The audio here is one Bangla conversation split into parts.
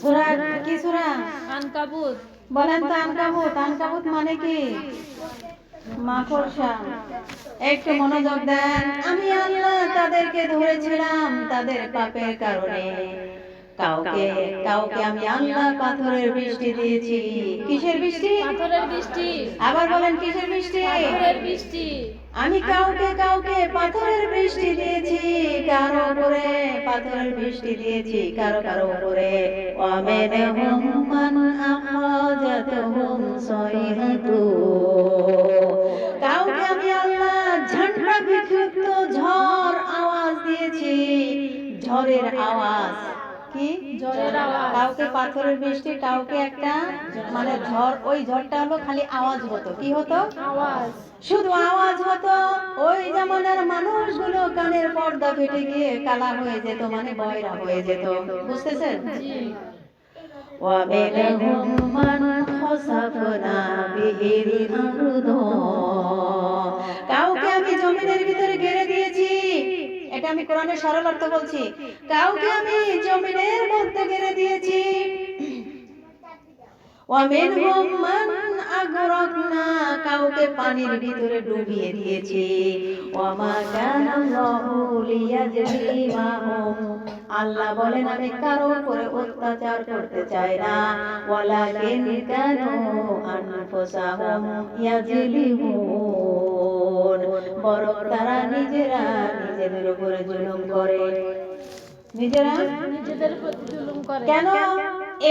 সূরা কি সূরা? আনকাবুত। বলেন তো আনকাবুত, আনকাবুত মানে কি? মাকড়সা। একটু মনোযোগ দেন। আমি আল্লাহ তাদেরকে ধরেছিলাম তাদের পাপের কারণে। কাউকে কাউকে আমি আল্লাহ পাথরের বৃষ্টি দিয়েছি। কিসের বৃষ্টি? পাথরের বৃষ্টি। আবার বলেন কিসের বৃষ্টি? পাথরের বৃষ্টি। আমি কাউকে কাউকে পাথরের বৃষ্টি দিয়েছি, কারো উপরে পাথরের বৃষ্টি দিয়েছি, কারো কারো উপরে। ওয়ামিনহুম মান আখাযাতহুম সাইহাতু। কাউকে আমি আল্লাহ ঝান্ডা বিক্ষিপ্ত ঝড় আওয়াজ দিয়েছি, ঝড়ের আওয়াজ। কি? ঝড়ের আওয়াজ। কাউকে পাথরের বৃষ্টি, কাউকে একটা মানে ঝড়। ওই ঝড়টা হলো খালি আওয়াজ হতো। কি হতো? আওয়াজ। শুধু আওয়াজ হতো। ওই জামানার মানুষগুলো কানের পর্দা ফেটে গিয়ে কালা হয়ে যেত, মানে বয়রা হয়ে যেত। বুঝতেছেন? জি। ওয়ামিনহুম মান খাসাফনা বিহিল আরদ। কাউকে আমি জমিনের ভিতরে গেড়ে দিয়েছি। এটা আমি কোরআনের সরল অর্থ বলছি। কাউকে আমি জমিনের মধ্যে গেড়ে দিয়েছি। ওয়ামিনহুম মান আগরাকনা। কাউকে পানির ভিতরে ডুবিয়ে দিয়েছি। ওয়ামা কানাল্লাহু লিয়াজলিমাহুম। আল্লাহ বলেন আমি কারো উপরে অত্যাচার করতে চাই না। ওয়ালাকিন কানু আনফুসাহুম ইয়াজলিমুন। বরং তারা নিজেরা নিজেদের উপরে জুলুম করে। নিজেরা নিজেদের প্রতি জুলুম করে। কেন?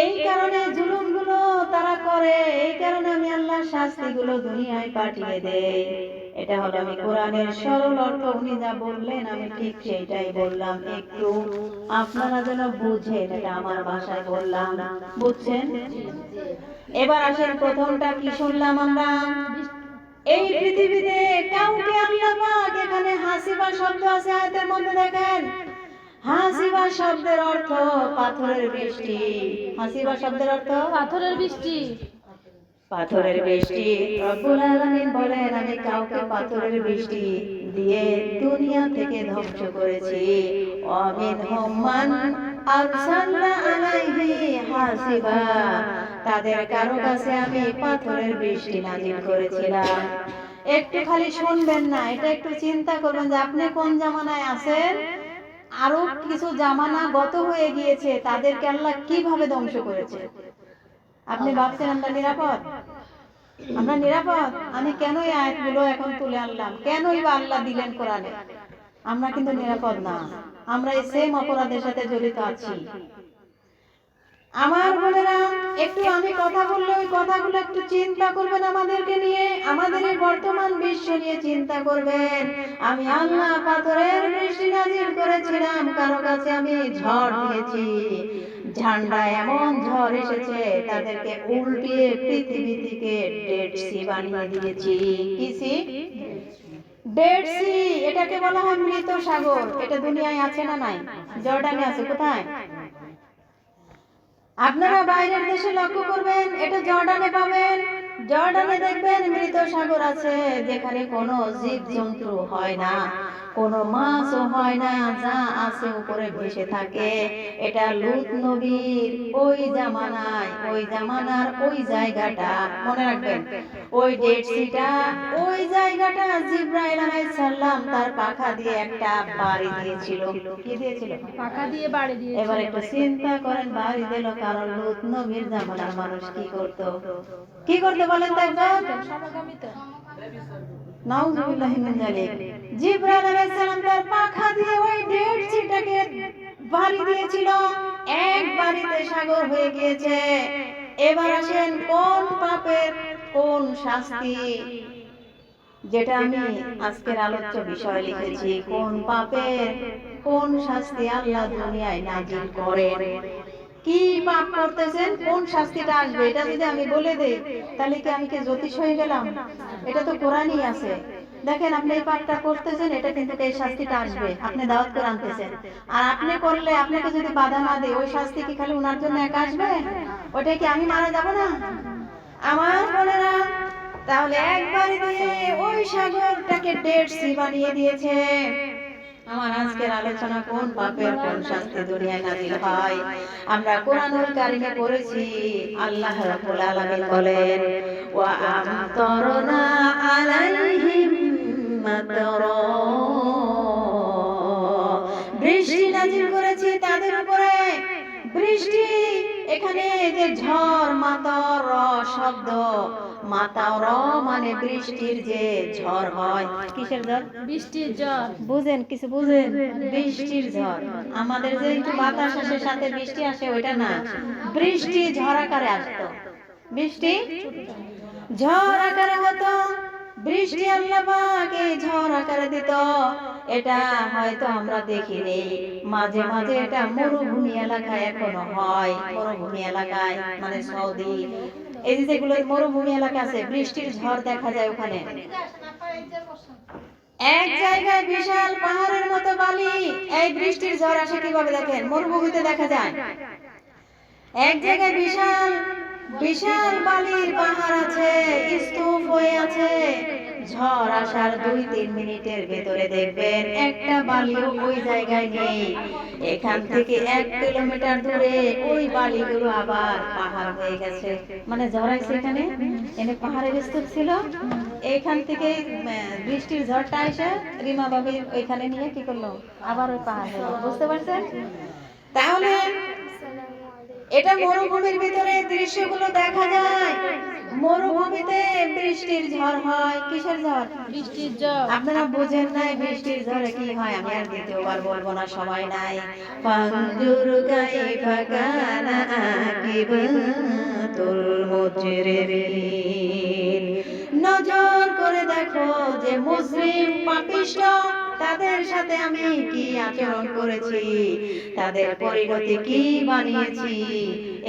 এই কারণে জুলুমগুলো তারা করে, এই কারণে আমি আল্লাহ শাস্তিগুলো দুনিয়ায় পাঠিয়ে দেই। এটা হলো আমি কোরআনের সরল অর্থ। উনি যা বললেন আমি ঠিক সেইটাই বললাম। একটু আপনারা যেন বুঝেন, এটা আমার ভাষায় বললাম। বুঝছেন? এবার আসেন, প্রথমটা কি শুনলাম আমরা? এই পৃথিবীতে কাউকে আল্লাহ পাক, এখানে হাসিবা শব্দ আছে আয়াতের মধ্যে, দেখেন। হাসিবা শব্দের অর্থ পাথরের বৃষ্টি। হাসিবা শব্দের অর্থ পাথরের বৃষ্টি। পাথরের বৃষ্টি। রব্বুল আলামিন বলেন আমি কাউকে পাথরের বৃষ্টি দিয়ে দুনিয়া থেকে ধ্বংস করেছি। ওয়ামিনহুম মান আরসালনা আলাইহি হাসিবা। তাদের কারো কাছে আমি পাথরের বৃষ্টি নাজিল করেছিলাম। একটু খালি শুনবেন না, এটা একটু চিন্তা করবেন যে আপনি কোন জামানায় আছেন। আরো কিছু জামানা গত হয়ে গিয়েছে, তাদেরকে আল্লাহ কিভাবে ধ্বংস করেছে। আপনি ভাবছেন আমরা নিরাপদ? আমরা নিরাপদ? আমি কেন এই আয়াতগুলো এখন তুলে আনলাম, কেনই বা আল্লাহ দিলেন কোরআনে? আমরা কিন্তু নিরাপদ না। আমরা এই সেম অপরাধের সাথে জড়িত আছি। আমার বোনেরা, একটু আমি কথা বললে ওই কথাগুলো একটু চিন্তা করবেন, আমাদেরকে নিয়ে, আমাদের এই বর্তমান বিশ্ব নিয়ে চিন্তা করবেন। আমি আল্লাহ পাথরের বৃষ্টি নাজিল করেছিলাম, কারো কাছে আমি ঝড় দিয়েছি। ঝান্ডা এমন ঝড় এসেছে তাদেরকে উল্টিয়ে পৃথিবী থেকে ডেড সি বানিয়ে দিয়েছি। কি সি? Dead C. এটাকে বলা হয় মৃত সাগর। এটা দুনিয়ায় আছে না নাই? জর্ডানে আছে। কোথায়? আপনারা বাইরের দেশে লক্ষ্য করবেন, এটা জর্ডানে পাবেন। জর্ডানে দেখবেন মৃত সাগর আছে, যেখানে কোনো জীবজন্তু হয় না, কোনো মাছও হয় না, যা আছে উপরে ভেসে থাকে। এটা লূত নবীর ওই জামানায়, ওই জামানার ওই জায়গাটা মনে রাখবেন। ওই ডেড সিটা, ওই জায়গাটা জিবরাইল আলাইহিস সালাম তার পাখা দিয়ে একটা বাড়ি দিয়েছিল। কি দিয়েছিল? পাখা দিয়ে বাড়ি দিয়েছিল। এবার একটু চিন্তা করেন, বাড়ি দিল কারণ লূত নবীর জামানার মানুষ কি করত? কি করতে বলেন তো একজন? সমকামিত। নাউজুবিল্লাহি মিন যালিক। জিবরাইল আলাইহিস সালাম তার পাখা দিয়ে ওই ডেড সিটাকে বাড়ি দিয়েছিল, এক বাড়িতে সাগর হয়ে গিয়েছে। এবার আসেন, কোন পাপের কোন শাস্তি, যেটা আমি আজকের আলোচ্য বিষয় লিখেছি, কোন পাপের কোন শাস্তি আল্লাহ দুনিয়ায় নাজিল করেন। কি পাপ করতেছেন, কোন শাস্তিটা আসবে, এটা যদি আমি বলে দেই তাহলে কি আমি কি জ্যোতিষ হয়ে গেলাম? এটা তো কোরআনই আছে। দেখেন, আপনি এই পাপটা করতেছেন, এটা কিন্তু এই শাস্তিটা আসবে, আপনি দাওয়াত করে আনতেছেন। আর আপনি করলে, আপনাকে যদি বাধা না দেয়, ওই শাস্তি কি খালি ওনার জন্য একা আসবে? ওটা কি আমি মারা যাব না? আমার বোনেরা, তাহলে একবার দিয়ে ওই সাগরটাকে ডেড সি বানিয়ে দিয়েছে। আমার আজকে আজকের আলোচনা কোন পাপের কোন শাস্তি দুনিয়ায় নাজিল হয়। আমরা কোরআনুল কারিমে পড়েছি আল্লাহ রাব্বুল আলামিন বলেন ওয়া আমতারনা আলাইহিম মাতারা, বৃষ্টি নাজিল করেছি তাদের উপরে। বৃষ্টি এখানে যে ঝড়, মাতার শব্দ, মাতার মানে বৃষ্টির যে ঝড় হয়। কিসের ঝড়? বৃষ্টির জ্বর। বুঝেন কিছু বুঝেন? বৃষ্টির ঝড় আমাদের যে একটু বাতাস আসে সাথে বৃষ্টি আসে ওইটা না, বৃষ্টি ঝড় আকারে আসতো। বৃষ্টি ঝড় আকারে হতো, বৃষ্টি আল্লাহ পাক এই ঝড় আকারে দিত। এটা হয়তো আমরা দেখিনি, মাঝে মাঝে এটা মরুভূমি এলাকায় এখনো হয়। মরুভূমি এলাকায় মানে সৌদি, এই যেগুলো মরুভূমি এলাকা আছে, বৃষ্টির ঝড় দেখা যায় ওখানে। এক জায়গায় বিশাল পাহাড়ের মতো বালি, এই বৃষ্টির ঝড় আসে কিভাবে দেখেন? মরুভূমিতে দেখা যায়। এক জায়গায় বিশাল বিশাল বালির পাহাড় আছে, স্তূপ হয়ে আছে। ঝড় আসার 2-3 মিনিটের ভেতরে দেখবেন একটা বালিও ওই জায়গায় নেই। এখান থেকে 1 কিলোমিটার দূরে ওই বালিগুলো আবার পাহাড় হয়ে গেছে। মানে ঝড়াইছে এখানে, এনে পাহাড়ের স্তূপ ছিল। এইখান থেকে বৃষ্টির ঝড়টা এসে রিমা বাবির ওইখানে নিয়ে কি করলো? আবার ওই পাহাড় হলো। বুঝতে পারছেন? তাহলে এটা মরুভূমির ভিতরে দৃশ্যগুলো দেখা যায়। মরুভূমিতে বৃষ্টির ঝড় হয়। কিসের ঝড়? বৃষ্টির জ্বর। আপনারা বুঝেন নাই বৃষ্টির ঝড়ে কি হয়? আমি আর দ্বিতীয়বার বলবো না, সময় নাই। ফানজুর কাইফা কানা আকিবাতুল মুজরিমিন, নজর করে দেখো যে মুজরিম পাপিষ্ঠ তাদের সাথে আমি কি আচরণ করেছি, তাদের পরিণতি কি বানিয়েছি।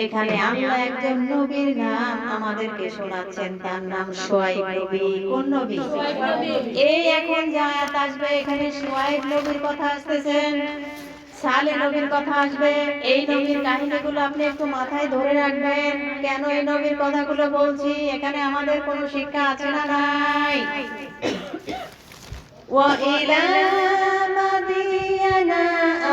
এখানে আল্লাহ একজন নবীর নাম আমাদেরকে শোনাচ্ছেন, তার নাম শুআয়ব নবী। কোন নবী? শুআয়ব নবী। এই এখন যে আয়াত আসবে এখানে শুআয়ব নবীর কথা আসতেছে, সালে নবীর কথা আসবে। এই নবীর কাহিনীগুলো আপনি একটু মাথায় ধরে রাখবেন। কেন এই নবীর কথাগুলো বলছি? এখানে আমাদের কোনো শিক্ষা আছে না নাই? وإلى مدين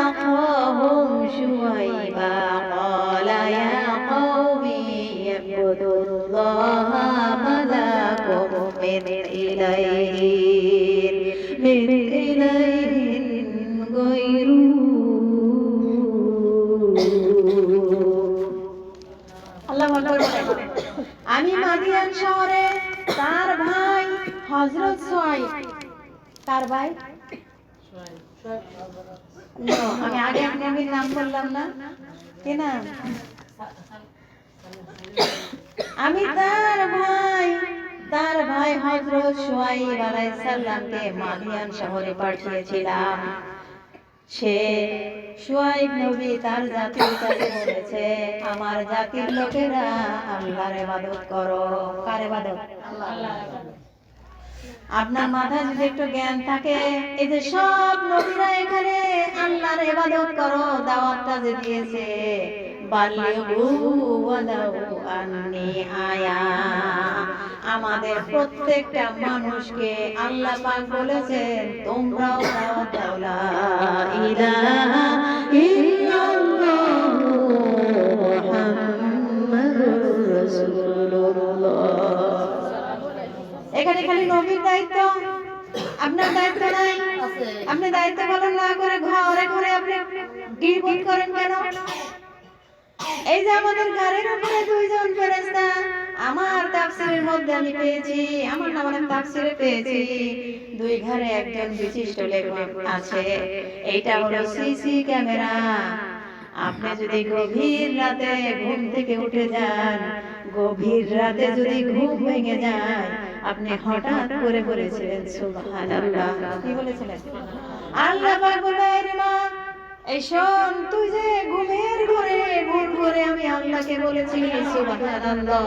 أخاهم شعيبا قال يا قوم اعبدوا الله ما لكم من إله غيره আল্লাহু আকবার বলেন। আমি মাদিয়ান শহরে তার ভাই হযরত শুআয়ব, তার ভাই আমি আগে এক নবীর নাম বললাম না, কি না? আমি তার ভাই হযরত শুআয়ব আলাইহিস সালামকে মাদিয়ান শহরে পাঠিয়েছিলাম। সে শুআয়ব নবী তার জাতির কাছে বলেছে, আমার জাতির লোকেরা আল্লাহর ইবাদত করো। কার ইবাদত? আল্লাহর ইবাদত। আপনার মাথায় যদি একটু জ্ঞান থাকে, এই যে সব নবীরা এখানে আল্লাহর ইবাদত করো দাওয়াতটা যে দিয়েছে, বাল্লিগু ওয়ালাউ আন্নি আয়া, আমাদের প্রত্যেকটা মানুষকে আল্লাহ পাক বলেছেন তোমরাও দাওয়াত দাও, লা ইলাহা ইল্লাল্লাহু মুহাম্মাদুর রাসূলুল্লাহ। এখানে খালি নবীর দায়িত্ব, আপনার দায়িত্ব নাই। আপনি দায়িত্ব পালন না করে ঘরে ঘরে আপনি গিবত করেন কেন? এই যে আমাদের ঘরের উপরে 2 জন ফেরেশতা, আমার তাফসীরের মধ্যে আমি পেয়েছি, আমার নামে তাফসীরে পেয়েছি 2 ঘরে একজন বিশিষ্ট লেখক আছে। এইটা হলো সিসি ক্যামেরা। আপনি যদি গভীর রাতে ঘুম থেকে উঠে যান, গভীর রাতে যদি ঘুম ভেঙে যায়, আপনি হঠাৎ করে বলেছিলেন সুবহানাল্লাহ, কি বলেছিলেন? আল্লাহ পাক বলে, রে মা এই শোন, তুই যে ঘুমের ঘরে ভুল করে আমি আল্লাহকে বলেছি সুবহানাল্লাহ,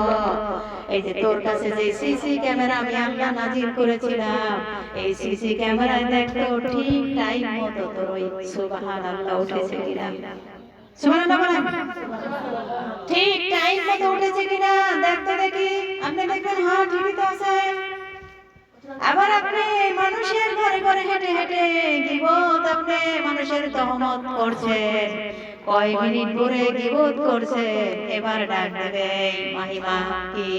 এই যে তোর কাছে যে সিসি ক্যামেরা আমি আল্লাহ নাজিল করেছিলাম, এই সিসি ক্যামেরায় দেখতো ঠিক টাইম মতো তোর ওই সুবহানাল্লাহ উঠেছে কিনা। সুবহানাল্লাহ বলেন, ঠিক টাইম মতো উঠেছে কিনা দেখতে দেখি। আপনি দেখবেন হ্যাঁ ঠিকই তো আছে। আবার আপনি মানুষের ঘরে ঘরে হেঁটে হেঁটে গিবত আপনি মানুষের তহমত করছেন, কয় মিনিট ধরে গীবত করছেন, এবার ডাক দেবে মাহিমা কি?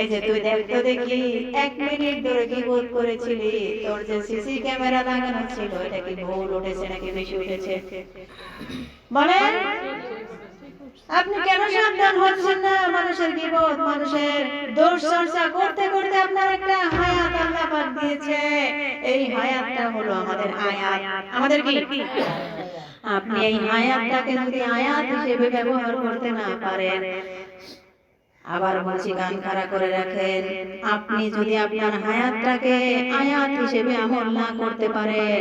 এই যে তুই দেখতো দেখি 1 মিনিট ধরে গীবত করেছিলি, তোর যে সিসি ক্যামেরা লাগানো ছিল এটা কি ভুল উঠেছে নাকি বেশি উঠেছে? বলেন আপনি কেন সাবধান হচ্ছেন না? মানুষের গীবত, মানুষের দোষ চর্চা করতে করতে আপনার একটা হায়াত আল্লাহ পাক দিয়েছে। এই হায়াতটা হলো আমাদের আয়াত। আমাদের কি? আপনি এই হায়াতটাকে যদি আয়াত হিসেবে ব্যবহার করতে না পারেন, আবার বলছি কান খাড়া করে রাখেন, আপনি যদি আপনার হায়াতটাকে আয়াত হিসেবে আমল না করতে পারেন,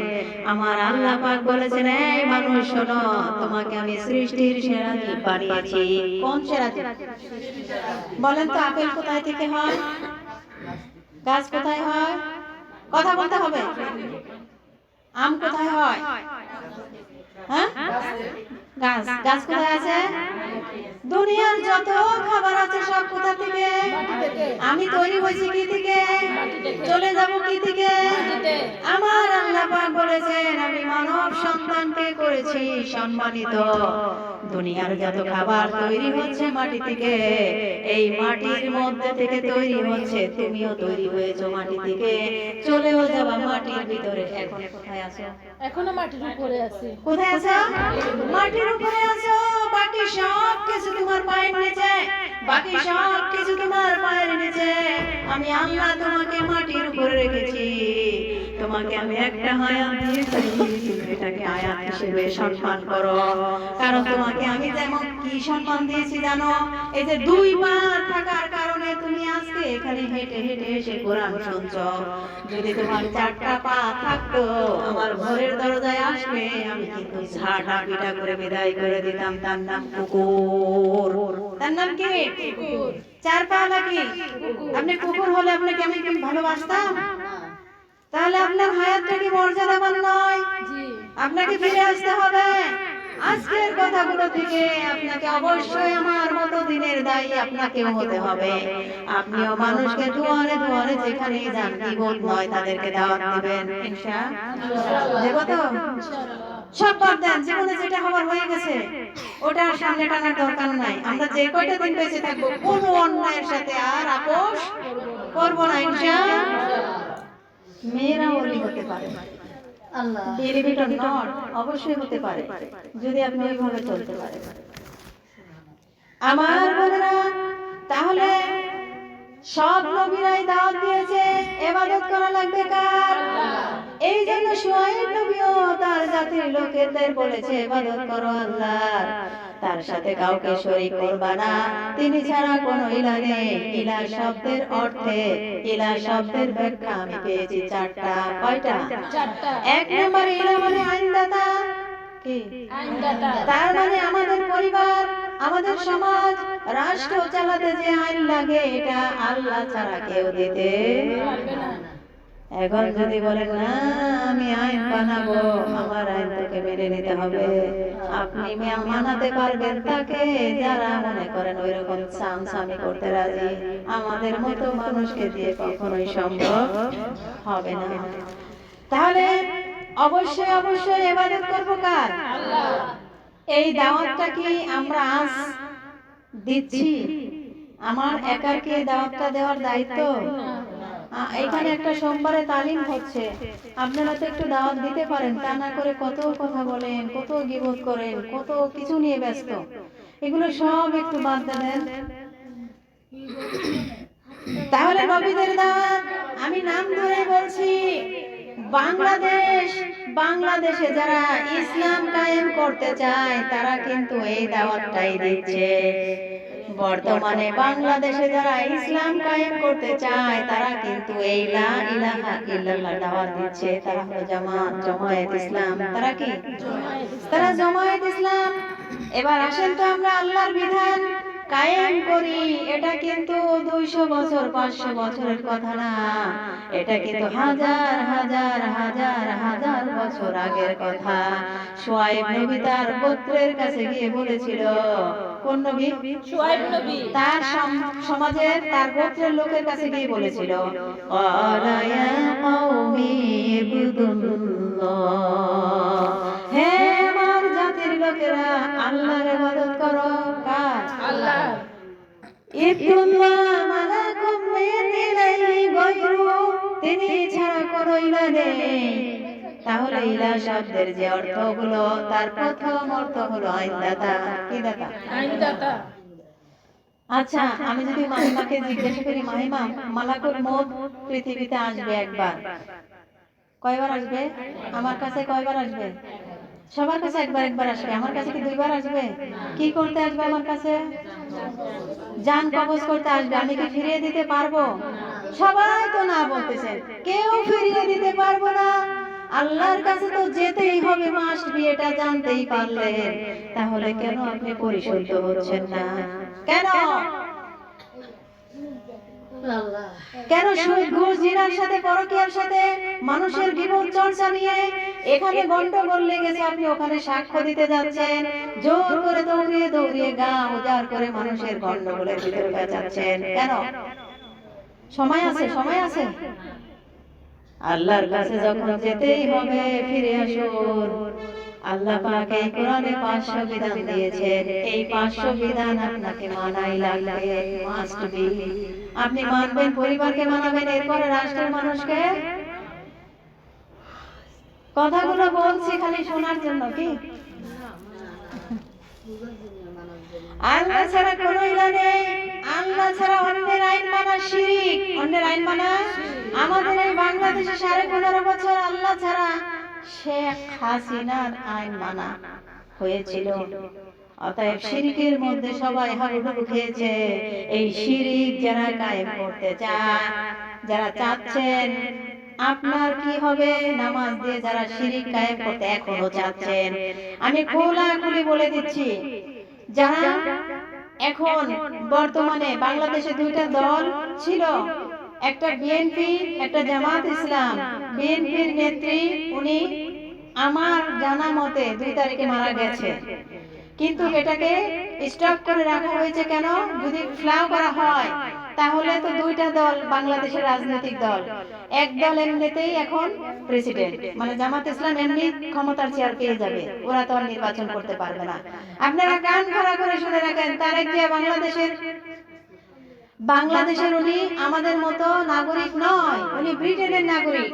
আমার আল্লাহ পাক বলেছেন এই মানুষ শোনো, তোমাকে আমি সৃষ্টির সেরা জীব বানিয়েছি। কোন সেরা জীব? বলেন তো আপেল কোথায় থেকে হয়? গাছ কোথায় হয়? কথা বলতে হবে। আম কোথায় হয়? হ্যাঁ, গাছ। গাছ কোথায় আছে? দুনিয়ার যত খাবার আছে সব কোথা থেকে? আমি তৈরি হয়েছি কি থেকে? চলে যাব কি থেকে? আমার আল্লাহ পাক বলেছেন আমি মানব সন্তানকে করেছি সম্মানিত। দুনিয়ার যত খাবার তৈরি হচ্ছে মাটি থেকে, এই মাটির মধ্যে থেকে তৈরি হচ্ছে, তুমিও তৈরি হয়েছো মাটি থেকে, চলেও যাবা মাটির ভিতরে। এখন কোথায় আছো? এখনো মাটির উপরে আছে। কোথায় আছো? মাটির উপরে আছো। বাকি সব কিছু তোমার পায়ের নিচে, বাকি সব কিছু তোমার পায়ের নিচে। আমি আল্লাহ তোমাকে মাটির উপরে রেখেছি, তোমাকে আমি একটা হায়াত দিয়েছি, তুমি এটাকে আয়াত হিসেবে সম্মান করো। কারণ তোমাকে আমি যেমন কি সম্মান দিয়েছি জানো? এই যে 2 পা থাকার কারণে তুমি আজকে এখানে হেঁটে হেঁটে এসে কোরআন শুনছো। যদি তোমার 4টা পা থাকতো, আমার ঘরের দরজায় আসবে, আমি কিন্তু ঝাড়া পিটা করে বিদায় করে দিতাম। তার নাম কুকুর। তার নাম কি? কুকুর। 4 পা নাকি? আপনি কুকুর হলে আপনাকে আমি কি ভালোবাসতাম? তাহলে আপনার হায়াতটা কি মর্যাদাবান নয়? জি। আপনাকে ফিরে আসতে হবে। আজকের কথাগুলো থেকে আপনাকে অবশ্যই আমার মতো দিনের দায়ী আপনাকেও হতে হবে। আপনিও মানুষকে দুয়ারে দুয়ারে যেখানে যান গীবত নয় তাদেরকে দাওয়াত দিবেন। ইনশাআল্লাহ দেব তো? সব বাদ দেন, জীবনে যেটা হবার হয়ে গেছে ওটা আর সামনে টানার দরকার নাই। আমরা যে কয়টা দিন বেঁচে থাকবো কোনো অন্যায়ের সাথে আর আপোষ করব না ইনশাআল্লাহ। মেয়েরা ওলি হতে পারে, আল্লাহ বিলিভ ইট অর নট, অবশ্যই হতে পারে যদি আপনি ওইভাবে চলতে পারেন। আমার বোনেরা, তাহলে সব নবীরাই দাওয়াত দিয়েছে ইবাদত করা লাগবে কার? এই জন্য শুআয়ব নবীও তার জাতির লোকেদের বলেছে ইবাদত করো আল্লাহর, তার সাথে কাউকে শরীক করবা না, তিনি ছাড়া কোনো ইলাহ নেই। ইলাহ শব্দের অর্থে, ইলাহ শব্দের ব্যাখ্যা আমি পেয়েছি 4টা। কয়টা? 4টা। 1 নম্বর ইলাহ মানে আইনদাতা। কি? আইনদাতা। তার মানে আমাদের পরিবার, আমাদের সমাজ, রাষ্ট্র চালাতে যে আইন লাগে এটা আল্লাহ ছাড়া কেউ দিতে পারবে না। এখন যদি বলেন না আমি আইন বানাবো, আমার আইন তোকে মেনে নিতে হবে, আপনি মানাতে পারবেন তাকে যারা মনে করেন ওই রকম সামসামি করতে রাজি। আমাদের মতো মানুষকে দিয়ে কখনোই সম্ভব হবে না। তাহলে অবশ্যই অবশ্যই ইবাদত করব কার? আল্লাহ। এই দাওয়াতটা কি আমরা আজ দিচ্ছি? আমার একার কি এই দাওয়াতটা দেওয়ার দায়িত্ব? এখানে একটা সোমবারে তালিম হচ্ছে, আপনারা তো একটু দাওয়াত দিতে পারেন। তা না করে কত কথা বলেন, কত গীবত করেন, কত কিছু নিয়ে ব্যস্ত। এগুলো সব একটু বাদ দেন। তাহলে নবীদের দাওয়াত আমি নাম ধরে বলছি। বাংলাদেশে যারা ইসলাম কায়েম করতে চায় তারা কিন্তু এই দাওয়াতটাই দিচ্ছে। বর্তমানে বাংলাদেশে যারা ইসলাম কায়েম করতে চায় তারা কিন্তু এই লা ইলাহা ইল্লাল্লাহ দাওয়াত দিচ্ছে। তারা হলো জামায়াত ইসলাম। তারা কি? তারা জামায়াত ইসলাম। এবার আসেন তো আমরা আল্লাহর বিধান কায়েম করি। এটা কিন্তু 200 বছর 500 বছরের কথা না, এটা কিন্তু হাজার হাজার হাজার হাজার বছর আগের কথা। শুআয়ব নবী তার গোত্রের কাছে গিয়ে বলেছিল, কোন নবী? শুআয়ব নবী। তার সমাজের তার গোত্রের লোকের কাছে গিয়ে বলেছিল, ক্বালা ইয়া কওমি ইবুদুল্লাহ, হে আল্লাহর ইবাদত করো কার? আল্লাহ। ইতুল্লাহ মালাকুম মিন ইলাহি গায়রু, তিনি ছাড়া কোনো ইলাহ নেই। তাহলে ইলাহ শব্দের যে অর্থগুলো, তার প্রথম অর্থ হলো আইনদাতা। কি দাতা? আইনদাতা। আচ্ছা, আমি যদি মাহিমাকে জিজ্ঞেস করি, মাহিমা, মালাকুল মউত পৃথিবীতে আসবে একবার, কয়বার আসবে? আমার কাছে কয়বার আসবে? সবার কাছে একবার একবার আসবে। আমার কাছে কি দুইবার আসবে? কি করতে আসবে আমার কাছে? জান কবজ করতে আসবে। আমি কি ফিরিয়ে দিতে পারবো? সবাই তো না বলতেছেন, কেউ ফিরিয়ে দিতে পারবো না। আল্লাহর কাছে তো যেতেই হবে, মাস্ট বি, এটা জানতেই পারলেন। তাহলে কেন আপনি পরিশুদ্ধ হচ্ছেন না? কেন? কেন সুদ, ঘুষ, জিনার সাথে, পরকীয়ার সাথে, মানুষের গীবত চর্চা নিয়ে এখানে গন্ডগোল লেগেছে, আপনি ওখানে সাক্ষ্য দিতে যাচ্ছেন, জোর করে দৌড়িয়ে দৌড়িয়ে গা উজাড় করে মানুষের গন্ডগোলের ভিতরে যাচ্ছেন? কেন? সময় আছে, সময় আছে। আল্লাহর কাছে যখন যেতেই হবে, ফিরে আসুন। আল্লাহ পাক এই কোরআনে 500 বিধান দিয়েছেন, এই 500 বিধান আপনাকে মানাই লাগবে, মাস্ট বি। আপনি মানবেন, পরিবারকে মানাবেন, এরপরে রাষ্ট্রের মানুষকে। কথাগুলো বলছি খালি শোনার জন্য কি? আল্লাহ ছাড়া কোনো ইলাহ নেই। আল্লাহ ছাড়া অন্যের আইন মানা শিরক। অন্যের আইন মানা, আমাদের এই বাংলাদেশে 15.5 বছর আল্লাহ ছাড়া শেখ হাসিনার আইন মানা হয়েছিল। অতএব শিরকের মধ্যে সবাই হাবুডুবু খেয়েছে। এই শিরক যারা কায়েম করতে চায়, যারা চাচ্ছেন, আপনার কি হবে? নামাজ দিয়ে যারা শিরক কায়েম করতে এখনো চাচ্ছেন, আমি খোলাখুলি বলে দিচ্ছি, যারা এখন বর্তমানে বাংলাদেশে দুইটা দল ছিল, একটা বিএনপি, একটা জামাত ইসলাম। বিএনপির নেত্রী, উনি আমার জানা মতে 2 তারিখে মারা গেছে, কিন্তু এটাকে স্টপ করে রাখা হয়েছে। কেন? যদি ফ্লাও করা হয় তাহলে তো দুইটা দল বাংলাদেশের রাজনৈতিক দল, এক দল এমনিতেই এখন প্রেসিডেন্ট, মানে জামাত ইসলাম এমনি ক্ষমতার চেয়ার পেয়ে যাবে, ওরা তো আর নির্বাচন করতে পারবে না। আপনারা কান খাড়া করে শুনে রাখেন, তারেক জিয়া বাংলাদেশের উনি আমাদের মতো নাগরিক নয়, উনি ব্রিটেনের নাগরিক।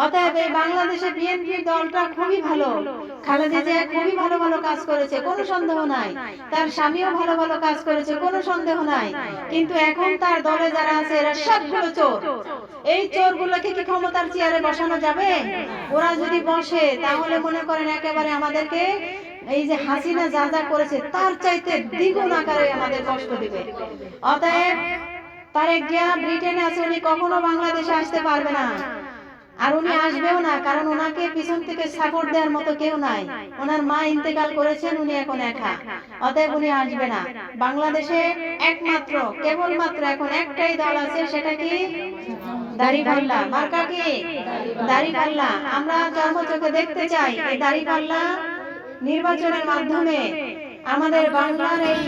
অতএব এই বাংলাদেশে বিএনপি দলটা খুবই ভালো, খালেদা জিয়া খুবই ভালো ভালো কাজ করেছে, কোনো সন্দেহ নাই। তার স্বামীও ভালো ভালো কাজ করেছে, কোনো সন্দেহ নাই। কিন্তু এখন তার দলে যারা আছে এরা সবগুলো চোর। এই চোরগুলোকে কি ক্ষমতার চেয়ারে বসানো যাবে? ওরা যদি বসে তাহলে মনে করেন একেবারে আমাদেরকে এই যে হাসিনা যা যা করেছে তার চাইতে দ্বিগুণ আকারে আমাদের কষ্ট দিবে। অতএব তারেক জিয়া ব্রিটেনে আছে, উনি কখনো বাংলাদেশে আসতে পারবে না, আর উনি আসবেও না, কারণ ওনাকে পিছন থেকে সাপোর্ট দেওয়ার মতো কেউ নাই। ওনার মা ইন্তেকাল করেছেন, উনি এখন একা, অতএব উনি আসবে না। বাংলাদেশে একমাত্র, কেবলমাত্র এখন একটাই দল আছে, সেটা কি? দাড়িপাল্লা। মার্কা কি? দাড়িপাল্লা। আমরা চর্মচোখে দেখতে চাই এই দাড়িপাল্লা নির্বাচনের মাধ্যমে আমাদের বাংলার এই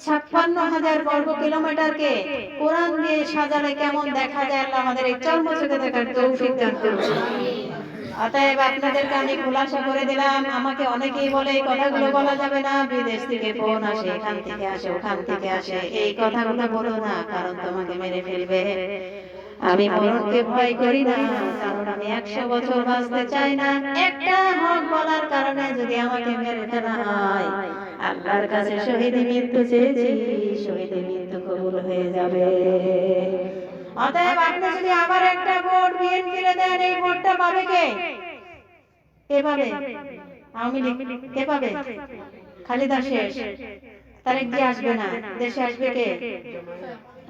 56,000 বর্গ কিলোমিটারকে কোরআন দিয়ে সাজালে কেমন দেখা যায়, আল্লাহ আমাদের এই চর্মচোখে দেখার তৌফিক দান করুন। অতএব আপনাদেরকে আমি খুলাসা করে দিলাম। আমাকে অনেকেই বলে এই কথাগুলো বলা যাবে না, বিদেশ থেকে ফোন আসে, এখান থেকে আসে, ওখান থেকে আসে, এই কথাগুলো বলো না, কারণ তোমাকে মেরে ফেলবে। আমি মরণকে ভয় করি না, কারণ আমি 100 বছর বাঁচতে চাই না। একটা হক বলার কারণে যদি আমাকে মেরে ফেলা হয়, আল্লাহর কাছে শহীদ মৃত্যু চেয়েছি, শহীদ মৃত্যু কবুল হয়ে যাবে। অতএব আপনি যদি আবার একটা ভোট বিএনপিরে দেন, এই ভোটটা পাবে কে? কে পাবে? আওয়ামী লীগ। কে পাবে? খালেদা শেষ, তারেক জিয়া আসবে না, দেশে আসবে কে?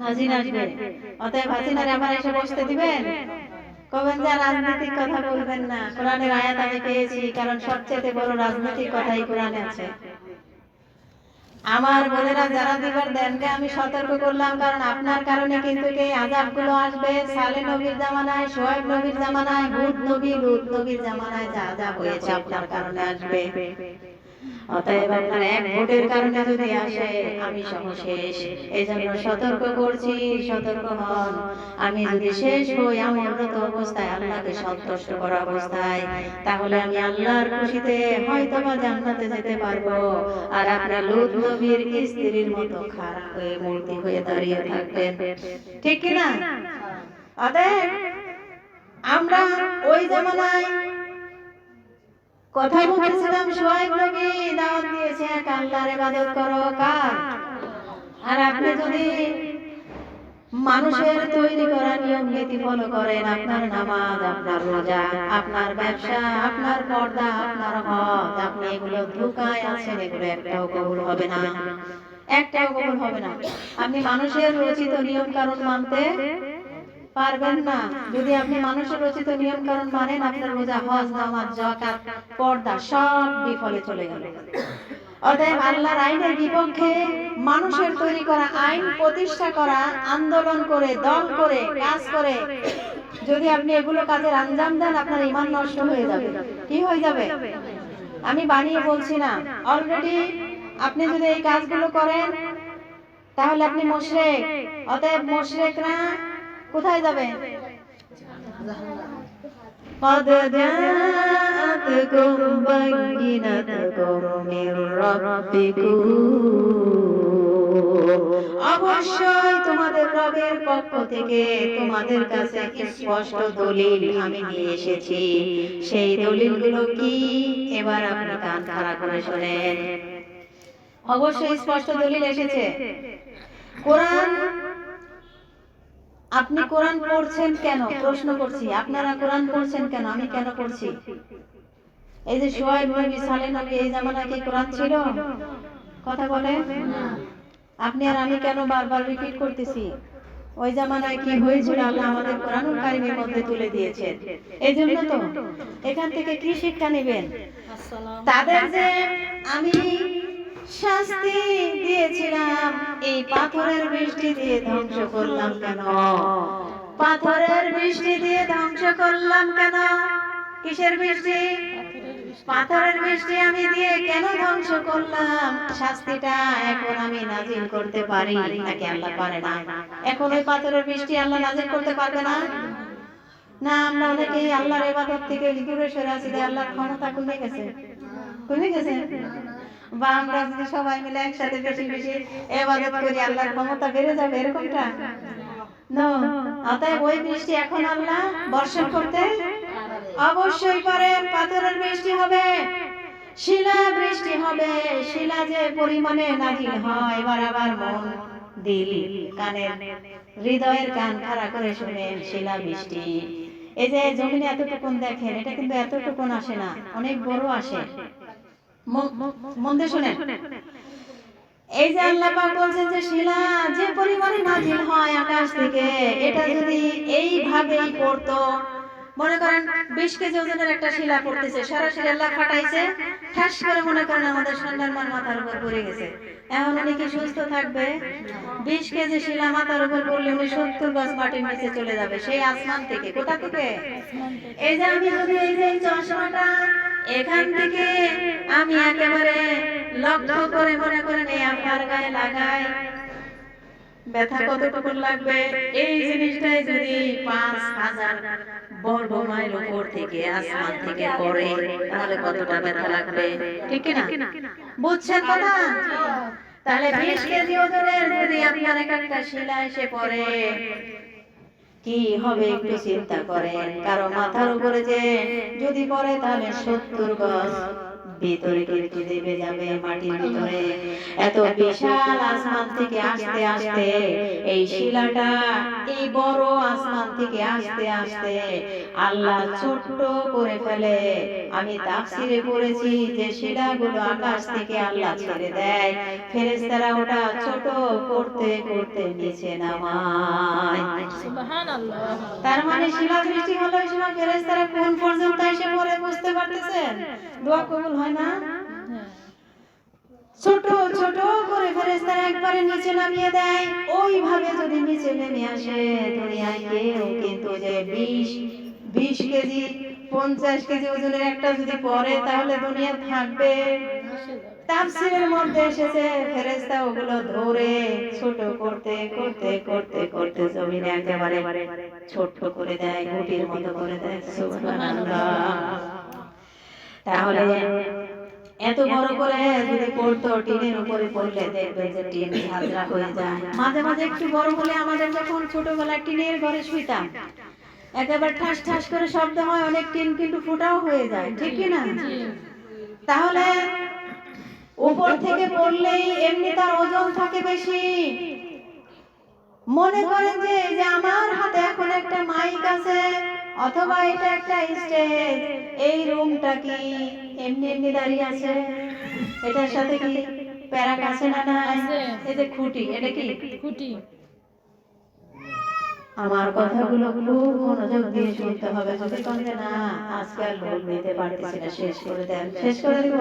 হাসিনা আসবে। অতএব হাসিনারে আবার এসে বসতে দিবেন? কবেন যে রাজনৈতিক কথা বলবেন না। কোরআনের আয়াত আমি পেয়েছি, কারণ সবচেয়ে বড় রাজনৈতিক কথাই কোরআনে আছে। আমার বোনেরা যারা দিবার দেনকে আমি সতর্ক করলাম, কারণ আপনার কারণে কিন্তু এই আযাবগুলো আসবে। সালে নবীর জামানায়, শোয়েব নবীর জামানায়, হুদ নবী, লূত নবীর জামানায় যা যা হয়েছে আপনার কারণে আসবে। অতএব আপনার এক ভোটের কারণে যদি আসে আমি সহ শেষ। এই জন্য সতর্ক করছি, সতর্ক হন। আমি যদি শেষ হই আমলরত অবস্থায়, আল্লাহকে সন্তুষ্ট করা অবস্থায়, তাহলে আমি আল্লাহর খুশিতে হয়তোবা জান্নাতে যেতে পারবো। আর আপনি লূত নবীর স্ত্রীর মতো খারাপ হয়ে মূর্তি হয়ে দাঁড়িয়ে থাকবেন, ঠিক কি না? অতএব আমরা ওই জামানায় কথা বলছিলাম, শুআয়ব নবী দাওয়াত দিয়েছে এক আল্লাহর ইবাদত করো, কার? আর আপনি যদি মানুষের তৈরি করা নিয়ম নীতি ফলো করেন, আপনার নামাজ, আপনার রোজা, আপনার ব্যবসা, আপনার পর্দা, আপনার হজ, আপনি এগুলো ধোঁকায় আছেন, এগুলো একটাও কবুল হবে না, একটাও কবুল হবে না। আপনি মানুষের রচিত নিয়ম কানুন মানতে পারবেন না। যদি আপনি মানুষের রচিত নিয়ম কানুন মানেন, আপনার রোজা, হজ, নামাজ, যাকাত, পর্দা সব বিফলে চলে গেল। অতএব আল্লাহর আইনের বিপক্ষে মানুষের তৈরি করা আইন প্রতিষ্ঠা করা, আন্দোলন করে, দল করে, কাজ করে যদি আপনি এগুলো কাজের আঞ্জাম দেন, আপনার ঈমান নষ্ট হয়ে যাবে। কি হয়ে যাবে? আমি বানিয়ে বলছি না, অলরেডি আপনি যদি এই কাজগুলো করেন তাহলে আপনি মুশরিক। অতএব মুশরিকরা কোথায় যাবে? قد جاءتكم بينة من ربكم, অবশ্যই তোমাদের রবের পক্ষ থেকে তোমাদের কাছে স্পষ্ট দলিল আমি নিয়ে এসেছি। সেই দলিলগুলো কি? এবার আপনি কান খাড়া করে শুনেন। অবশ্যই স্পষ্ট দলিল এসেছে। কোরআন, আপনি কোরআন পড়ছেন কেন? প্রশ্ন করছি, আপনারা কোরআন পড়ছেন কেন? আমি কেন পড়ছি? এই যে শুআয়ব নবী, সালেহ নবী, এই জামানায় কি কোরআন ছিল? কথা বলে। আপনি আর আমি কেন বারবার রিপিট করতেছি? ওই জামানায় কি হয়েছিল আল্লাহ আমাদের কোরআনুল কারীমের মধ্যে তুলে দিয়েছেন। এই জন্য তো এখান থেকে কি শিক্ষা নেবেন? তাদের যে আমি শাস্তি দিয়েছিলাম, এই পাথরের বৃষ্টি দিয়ে ধ্বংস করলাম কেন? পাথরের বৃষ্টি দিয়ে ধ্বংস করলাম কেন? কিসের বৃষ্টি? পাথরের বৃষ্টি আমি দিয়ে কেন ধ্বংস করলাম? শাস্তিটা এখন আমি নাজিল করতে পারি নাকি আল্লাহ পারে না? এখন ওই পাথরের বৃষ্টি আল্লাহ নাজিল করতে পারবে না? না, আমরা অনেকেই আল্লাহর ইবাদত থেকে দূরে সরে আছি, আল্লাহর ক্ষমতা কমে গেছে, কমে গেছে। বা আমরা যদি সবাই মিলে একসাথে বেশি বেশি ইবাদত করি, আল্লাহর ক্ষমতা বেড়ে যাবে, এরকমটা না। অতএব ওই বৃষ্টি এখন আল্লাহ বর্ষণ করতে অবশ্যই পারেন। পাথরের বৃষ্টি হবে, শিলা বৃষ্টি হবে। শিলা যে পরিমাণে নাজিল হয়, এবার আবার মন, দিল, কানের, হৃদয়ের কান খাড়া করে শুনেন। শিলা বৃষ্টি, এই যে জমিনে এতটুকুন দেখেন, এটা কিন্তু এতটুকুন আসে না, অনেক বড় আসে। মন দিয়ে শুনেন। এই যে আল্লাহ পাক বলছেন যে শিলা যে পরিমাণে নাজিল হয় আকাশ থেকে, এটা যদি এইভাবেই পড়তো, মনে করেন 20 কেজি ওজনের একটা শিলা পড়তেছে, সরাসরি আল্লাহ ফাটাইছে, ঠাস করে মনে করেন আমাদের সন্তানমান মাথার উপর পড়ে গেছে, এখন উনি কি সুস্থ থাকবে? 20 কেজি শিলা মাথার উপর পড়লে উনি 70 গজ মাটির নিচে চলে যাবে, সেই আসমান থেকে। কোথা থেকে? এই যে আমি যদি এই যে চশমাটা এখান থেকে আমি একেবারে লক্ষ্য করে মনে করেন এই আপনার গায়ে লাগাই, ব্যথা কতটুকু লাগবে? এই জিনিসটাই যদি 5000 বর্গ মাইল উপর থেকে আসমান থেকে পড়ে, তাহলে কতটা ব্যথা লাগবে, ঠিক কি না? বুঝছেন কথা? তাহলে 20 কেজি ওজনের যদি আপনার একটা শিলা এসে পড়ে, কি হবে একটু চিন্তা করেন। কারো মাথার উপরে যে যদি পড়ে, তাহলে 70 গজ ভিতরে কেটে দেবে যাবে মাটির ভিতরে। এত বিশাল আসমান থেকে আসতে আসতে এই শিলাটা এই বড় আসমান থেকে আসতে আসতে আল্লাহ ছোট করে ফেলে। আমি তাফসিরে পড়েছি যে শিলাগুলো আকাশ থেকে আল্লাহ ছেড়ে দেয়, ফেরেশতারা ওটা ছোট করতে করতে নিচে নামায়। সুবহানাল্লাহ। তার মানে শিলা বৃষ্টি হলো, এই সময় ফেরেশতারা কোন পর্যন্ত এসে পড়ে বুঝতে পারতেছেন? দোয়া কবুল হয় না? ছোট ছোট করে ফেরেশতারা একবারে নিচে নামিয়ে দেয়। ওইভাবে যদি নিচে নেমে আসে দুনিয়ায় কেউ কিন্তু যে 20 কেজি 50 কেজি ওজনের একটা যদি পড়ে তাহলে দুনিয়া থাকবে? তাফসীরের মধ্যে এসেছে ফেরেশতা ওগুলো ধরে ছোট করতে করতে করতে করতে জমিনে একেবারে ছোট করে দেয়, গুটির মতো করে দেয়। সুবহানাল্লাহ। তাহলে এত বড় করে যদি পড়তো, টিনের উপরে পড়লে দেখবে যে টিন ঝাঁঝরা হয়ে যায়। মাঝে মাঝে একটু বড় হলে আমাদের যখন ছোটবেলায় টিনের ঘরে শুইতাম, একেবারে ঠাস ঠাস করে শব্দ হয়, অনেক টিন কিন্তু ফুটাও হয়ে যায়, ঠিক কি না? তাহলে উপর থেকে পড়লেই এমনি তার ওজন থাকে বেশি। মনে করেন যে এই যে আমার হাতে এখন একটা মাইক আছে, অথবা এটা একটা স্টেজ, এই রুমটা কি এমনি এমনি দাঁড়িয়ে আছে? এটার সাথে কি প্যারাক আছে না নাই? এই যে খুঁটি, এটা কি খুঁটি? আমার কথাগুলো খুব মনোযোগ দিয়ে শুনতে হবে। যদি কোন যে না আজকে আর লোক নিতে পারতেছি না, শেষ করে দেন, শেষ করে দেব।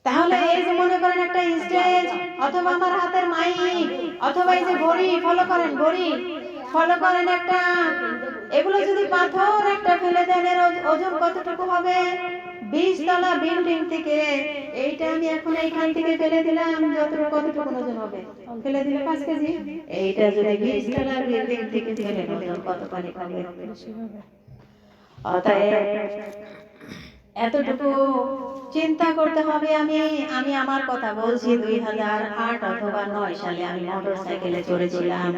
তাহলে এই যে মনে করেন একটা স্টেজ, অথবা আমার হাতের মাইক, অথবা এই যে ঘড়ি, ফলো করেন ঘড়ি, ফলো করেন একটা, এগুলো যদি পাথর একটা ফেলে দেন, এর ওজন কতটুকু হবে? 20 তলা বিল্ডিং থেকে এইটা আমি এখন এইখান থেকে ফেলে দিলাম, কতটুকু ওজন হবে? ফেলে দিলে 5 কেজি। এইটা যদি 20 তলা বিল্ডিং থেকে ফেলে দিলে কত পানি হবে? অতএব এতটুকু চিন্তা করতে হবে। আমি আমার কথা বলছি, 2008 অথবা 9 সালে আমি মোটরসাইকেলে চড়েছিলাম।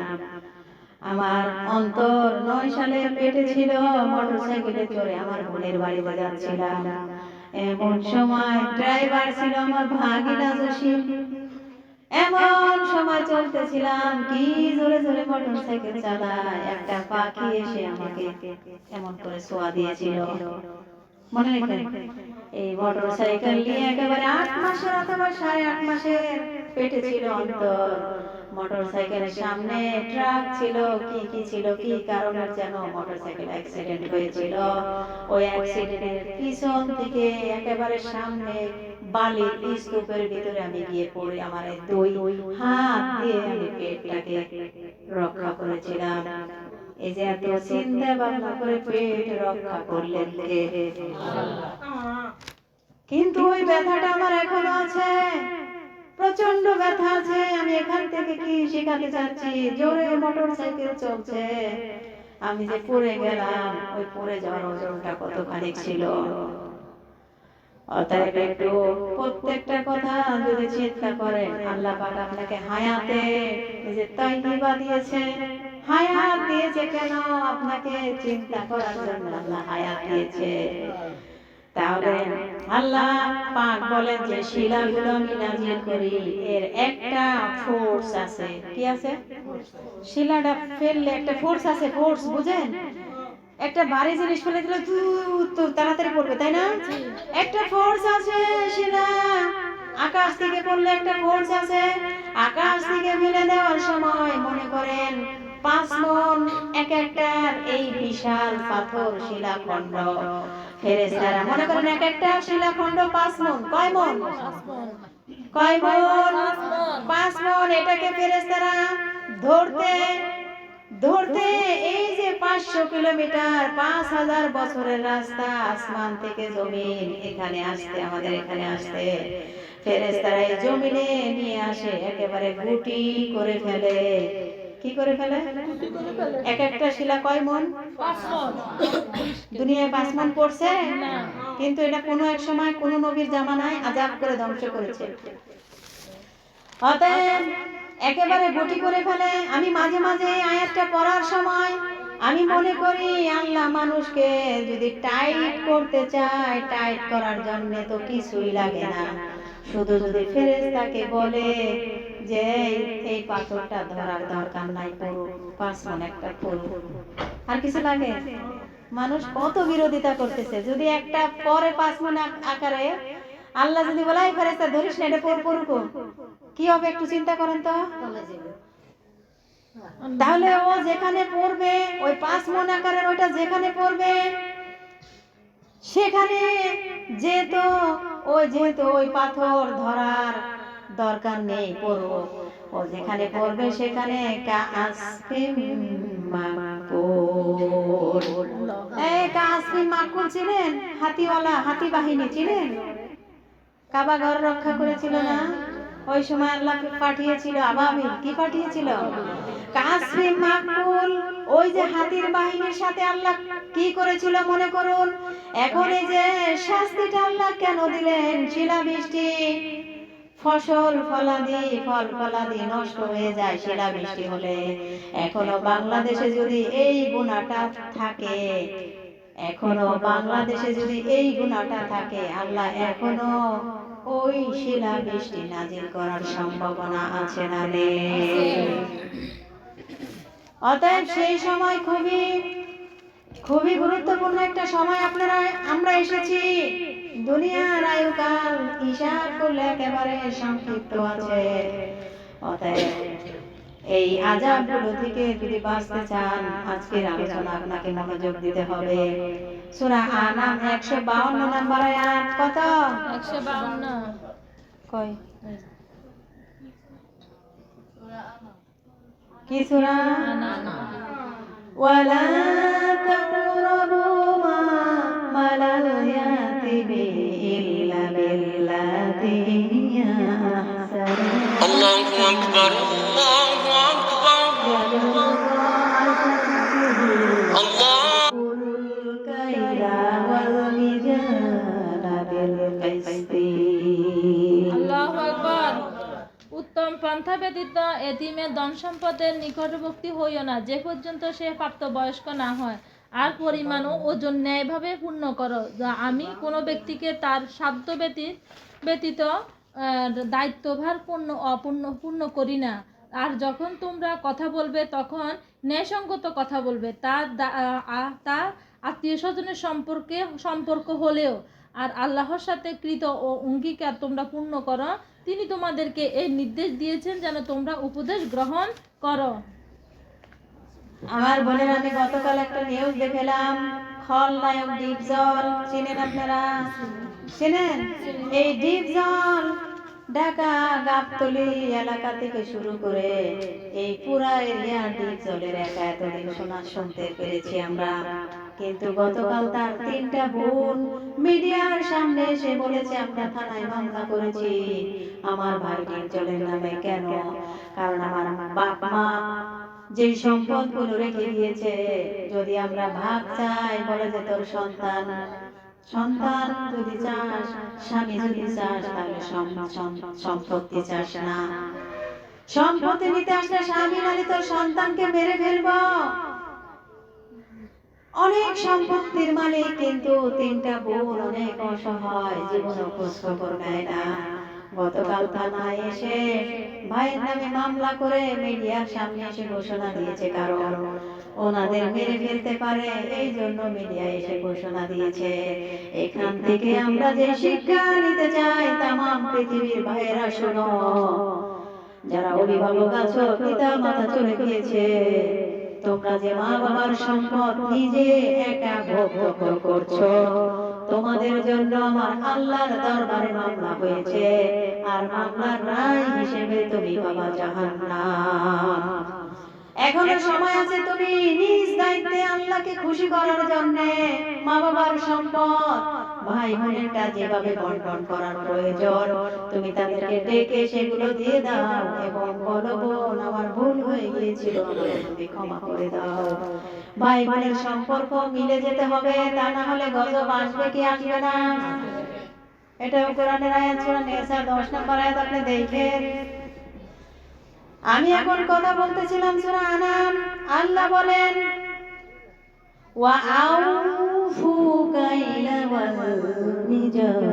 আমার অন্তর 9 সালে পেটে ছিল, মোটরসাইকেলে চড়ে আমার বোনের বাড়িতে যাচ্ছিলাম। এমন সময় ড্রাইভার ছিল আমার ভাগিনা জসিম। এমন সময় চলতেছিলাম, কি জোরে জোরে মোটরসাইকেল চালায়, একটা পাখি এসে আমাকে এমন করে ছোঁয়া দিয়েছিল। মনে রেখেন, এই মোটরসাইকেল নিয়ে একেবারে 8 মাসের অথবা 8.5 মাসের পেটে ছিল অন্তর। মোটরসাইকেলের সামনে ট্রাক ছিল, কি ছিল, কি কারণে যেন মোটরসাইকেল অ্যাক্সিডেন্ট হয়েছিল। ওই অ্যাক্সিডেন্টের পিছন থেকে একেবারে সামনে বালির স্তূপের ভিতরে আমি গিয়ে পড়ে আমার এই 2 হাত দিয়ে আমি পেটটাকে রক্ষা করেছিলাম। এই যে এত চিন্তা ভাবনা করে পেট রক্ষা করলেন কে? কিন্তু ওই ব্যথাটা আমার এখনো আছে, প্রচন্ড ব্যথা আছে। আমি এখান থেকে কি শেখাতে চাচ্ছি, জোরে মোটরসাইকেল চলছে, আমি যে পড়ে গেলাম, ওই পড়ে যাওয়ার ওজনটা কতখানি ছিল। অতএব একটু প্রত্যেকটা কথা যদি চিন্তা করেন, আল্লাহ পাক আপনাকে হায়াতে এই যে তাইয়্যিবা দিয়েছে, হায়াত দিয়েছে কেন? আপনাকে চিন্তা করার জন্য আল্লাহ হায়াত দিয়েছে। তাহলে আল্লাহ পাক বলেন যে শিলাগুলো আমি নাজিল করি, এর একটা ফোর্স আছে। কি আছে? শিলাটা ফেললে একটা ফোর্স আছে, ফোর্স বুঝেন? একটা ভারী জিনিস ফেলে দিলে তো তাড়াতাড়ি পড়বে, তাই না? একটা ফোর্স আছে। শিলা আকাশ থেকে পড়লে একটা ফোর্স আছে। আকাশ থেকে ফেলে দেওয়ার সময় মনে করেন 5 মণ এক একটার এই বিশাল পাথর শিলাখণ্ড, ফেরেশতারা মনে করেন এক একটা শিলাখণ্ড 5 মণ। কয় মণ? কয় মণ? 5 মণ। এটাকে ফেরেশতারা ধরতে ধরতে এই যে 500 কিলোমিটার, 5000 বছরের রাস্তা, আসমান থেকে জমিন, এখানে আসতে, আমাদের এখানে আসতে ফেরেশতারা এই জমিনে নিয়ে আসে, একেবারে গুটি করে ফেলে। কি করে ফেলে? এক একটা শিলা কয় মণ? 5 মণ। দুনিয়ায় 5 মণ পড়ছে না, কিন্তু এটা কোনো এক সময় কোন নবীর জামানায় আযাব করে ধ্বংস করেছে। অতএব একেবারে গুটি করে ফেলে। আমি মাঝে মাঝে এই আয়াতটা পড়ার সময় আমি মনে করি, আল্লাহ মানুষকে যদি টাইট করতে চায়, টাইট করার জন্য তো কিছুই লাগে না, শুধু যদি ফেরেশতাকে বলে যে এই পাথরটা ধরার দরকার নাই, পুরো 5 মণ একটা পুরো, আর কিছু লাগে? মানুষ কত বিরোধিতা করতেছে। যদি একটা পরে 5 মণ আকারে, আল্লাহ যদি বলে এই ফেরেশতা ধরিস না, এটা পড়ুক, কি হবে একটু চিন্তা করেন তো। তাহলে ও যেখানে পড়বে, ওই 5 মণ আকারের ওইটা যেখানে পড়বে, সেখানে যেহেতু ওই পাথর ধরার দরকার নেই, পড়ুক। ও যেখানে পড়বে সেখানে কাআসফিম মাকুল, মাকুল। কাসমি মাকুল ছিলেন হাতিওয়ালা, হাতি বাহিনী ছিলেন, কাবা ঘর রক্ষা করেছিল না? ওই সময় আল্লাহ পাঠিয়েছিল আবাবিল। কি পাঠিয়েছিল? কাসমি মাকুল। ওই যে হাতির বাহিনীর সাথে আল্লাহ কি করেছিল মনে করুন। এখন এই যে শাস্তিটা আল্লাহ কেন দিলেন? শিলাবৃষ্টি, ফসল ফলাদি, ফল ফলাদি নষ্ট হয়ে যায় শিলাবৃষ্টি হলে। এখনো বাংলাদেশে যদি এই গুনাহটা থাকে, এখনো বাংলাদেশে যদি এই গুনাহটা থাকে, আল্লাহ এখনো ওই শিলাবৃষ্টি নাজিল করার সম্ভাবনা আছে না নেই? অতএব সেই সময় খুবই খুবই গুরুত্বপূর্ণ একটা সময় আমরা এসেছি। দুনিয়ার আয়ুকাল হিসাব করলে একেবারে সংক্ষিপ্ত আছে। অতএব এই আযাবগুলো থেকে যদি বাঁচতে চান, আজকের আলোচনা আপনাকে মনোযোগ দিতে হবে। সূরা আনাম 152 নম্বর আয়াত। কত? 152। কই কি সূরা? ওয়ালা তাকরাবু মালাল ইয়াতিমি ইল্লা বিল্লাতি হিয়া আহসান। আল্লাহু আকবার, আল্লাহু আকবার, আল্লাহু কাইলা ওয়াল মিজানা বিল কিসতি। আল্লাহু আকবার। উত্তম পন্থা ব্যতীত এতিমের ধন সম্পদের নিকটবর্তী হইও না, যে পর্যন্ত সে প্রাপ্তবয়স্ক না হয়। আর পরিমাণ ও ওজন ন্যায়ভাবে পূর্ণ করো, যা আমি কোনো ব্যক্তিকে তার সাধ্য ব্যতীত দায়িত্বভার পূর্ণ করি না। আর যখন তোমরা কথা বলবে তখন ন্যায়সঙ্গত কথা বলবে, তা আত্মীয় স্বজনের সম্পর্ক হলেও। আর আল্লাহর সাথে কৃত ও অঙ্গীকার তোমরা পূর্ণ করো। তিনি তোমাদেরকে এই নির্দেশ দিয়েছেন যেন তোমরা উপদেশ গ্রহণ করো। আমার বোনের, আমি গতকাল একটা নিউজ দেখলাম, খলনায়ক ডিপজল চিনেন আপনারা? চিনেন? এই ডিপজল ঢাকা গাবতলী এলাকা থেকে শুরু করে এই পুরা এরিয়া ডিপজলের একা এতদিন শুনতে পেরেছি আমরা। কিন্তু গতকাল তার 3টা বোন মিডিয়ার সামনে এসে বলেছে, আমরা থানায় মামলা করেছি আমার ভাই ডিপজলের নামে। কেন? কারণ আমার বাপ মা যে সম্পদগুলো রেখে দিয়েছে, যদি আমরা ভাগ চাই, বলে যে তোর সন্তান যদি চাস, স্বামী যদি চাস, তাহলে সম্পত্তি চাস না। সম্পত্তি নিতে আসলে স্বামী নালে তোর সন্তানকে মেরে ফেলবো। অনেক সম্পত্তির মালিক, কিন্তু 3টা বোন অনেক অসহায়, জীবনে খোঁজ খবর নেয় না। গতকাল থানায় এসে ভাইয়ের নামে মামলা করে মিডিয়ার সামনে এসে ঘোষণা দিয়েছে, কারণ ওনাদের মেরে ফেলতে পারে, এই জন্য মিডিয়া এসে ঘোষণা দিয়েছে। এখান থেকে আমরা যে শিক্ষা নিতে চাই, তামাম পৃথিবীর ভাইয়েরা শোনো, যারা অভিভাবক আছো, পিতা মাতা চলে গিয়েছে, তোমরা যে মা বাবার সম্পদ নিজে একা ভোগ করছো, তোমাদের জন্য আমার আল্লাহর দরবারে মামলা হয়েছে। আর মামলার রায় হিসেবে তুমি পাবা জাহান্নাম। এখনো সময় আছে, তুমি নিজ দায়িত্বে আল্লাহকে খুশি করার জন্য মা বাবার সম্পদ ভাই বোনেরটা যেভাবে বন্টন করার প্রয়োজন, তুমি তাদেরকে ডেকে সেগুলো দিয়ে দাও এবং বলো, বোন আমার ভুল হয়ে গিয়েছিল, আমাকে তুমি ক্ষমা করে দাও। ভাই বোনের সম্পর্ক মিলে যেতে হবে, তা না হলে গজব আসবে কি আসবে না? এটাও কোরআনের আয়াত, সূরা নিসা 10 নম্বর আয়াত, আপনি দেখেন। আমি এখন কথা বলতেছিলাম সূরা আনাম। আল্লাহ বলেন, ওয়া আউফু কাইলা ওয়াল মিজান।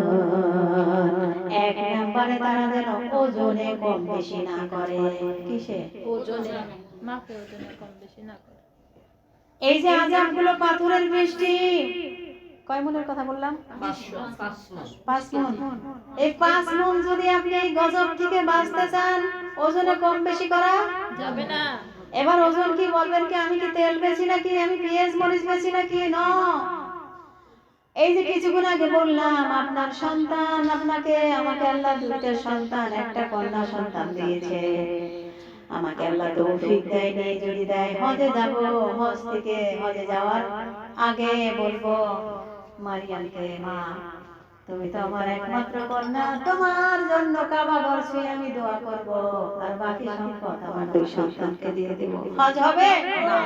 1 নম্বরে তারা যেন ওজনে কম বেশি না করে। কিসে? ওজনে কম বেশি না করে। এই যে আযাবগুলো, পাথরের বৃষ্টি, কয় মনের কথা বললাম? 5 মণ। এই 5 মণ যদি আপনি এই গজব থেকে বাঁচতে চান, ওজনে কম বেশি করা যাবে না। এবার ওজন কি বলবেন কি আমি কি তেল বেশি নাকি আমি পেঁয়াজ মরিচ বেশি নাকি? না। এই যে কিছুক্ষণ আগে বললাম, আপনার সন্তান, আপনাকে আমাকে আল্লাহ 2টা সন্তান, একটা কন্যা সন্তান দিয়েছে। আমাকে আল্লাহ তৌফিক দেয়নি, যদি দেয় হজে যাব, হজ থেকে হজে যাওয়ার আগে বলবো মারিয়ামকে, মা তুমি তো আমার একমাত্র কন্যা, তোমার জন্য কাবা ঘর ছুঁয়ে আমি দোয়া করব, আর বাকি সম্পদ আমার দুই সন্তানকে দিয়ে দেব। হজ হবে না,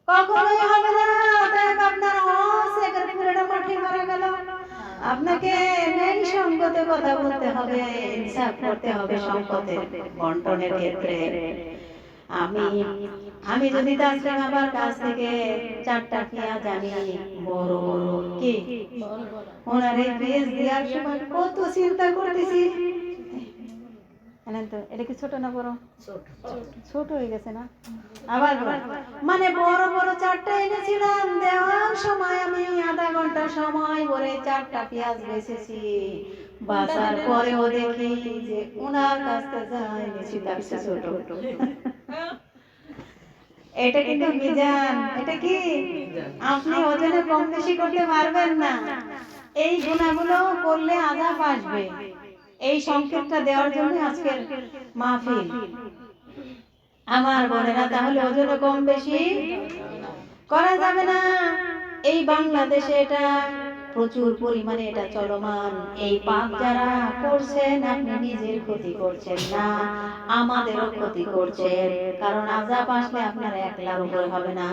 কখনোই হবে না। অতএব আপনার হজ একের পুরোটা মাঠে মারা গেল। আপনাকে ন্যায় সঙ্গত কথা বলতে হবে, ইনসাফ করতে হবে সম্পদের বন্টনের ক্ষেত্রে। আমি যদি তাসলিম আবার কাছ থেকে 4টা পেঁয়াজ জানি বড় বড় কি ওনার এই পেঁয়াজ দেওয়ার সময় কত চিন্তা করতেছি, তো এটা কি ছোট না বড়? ছোট হয়ে গেছে না? আবার মানে বড় বড় 4টা এনেছিলাম, দেওয়ার সময় আমি আধা ঘন্টা সময় ভরে 4টা পেঁয়াজ বেচেছি। বাজার পরেও দেখি যে ওনার কাছ থেকে যা এনেছি তার চেয়ে ছোট। এটা কিন্তু মিজান, এটা কি আপনি ওজনে কম বেশি করতে পারবেন না। এই গুণাগুলো করলে আযাব আসবে। এই সংকেতটা দেওয়ার জন্য আজকের মাহফিল। আমার বোনেরা, তাহলে ওজনে কম বেশি করা যাবে না। এই বাংলাদেশে এটা প্রচুর পরিমাণে এটা চলমান। এই পাপ যারা করছেন, আপনি নিজের ক্ষতি করছেন না, আমাদেরও ক্ষতি করছেন। কারণ আযাব আসলে আপনার একলার উপরে হবে না।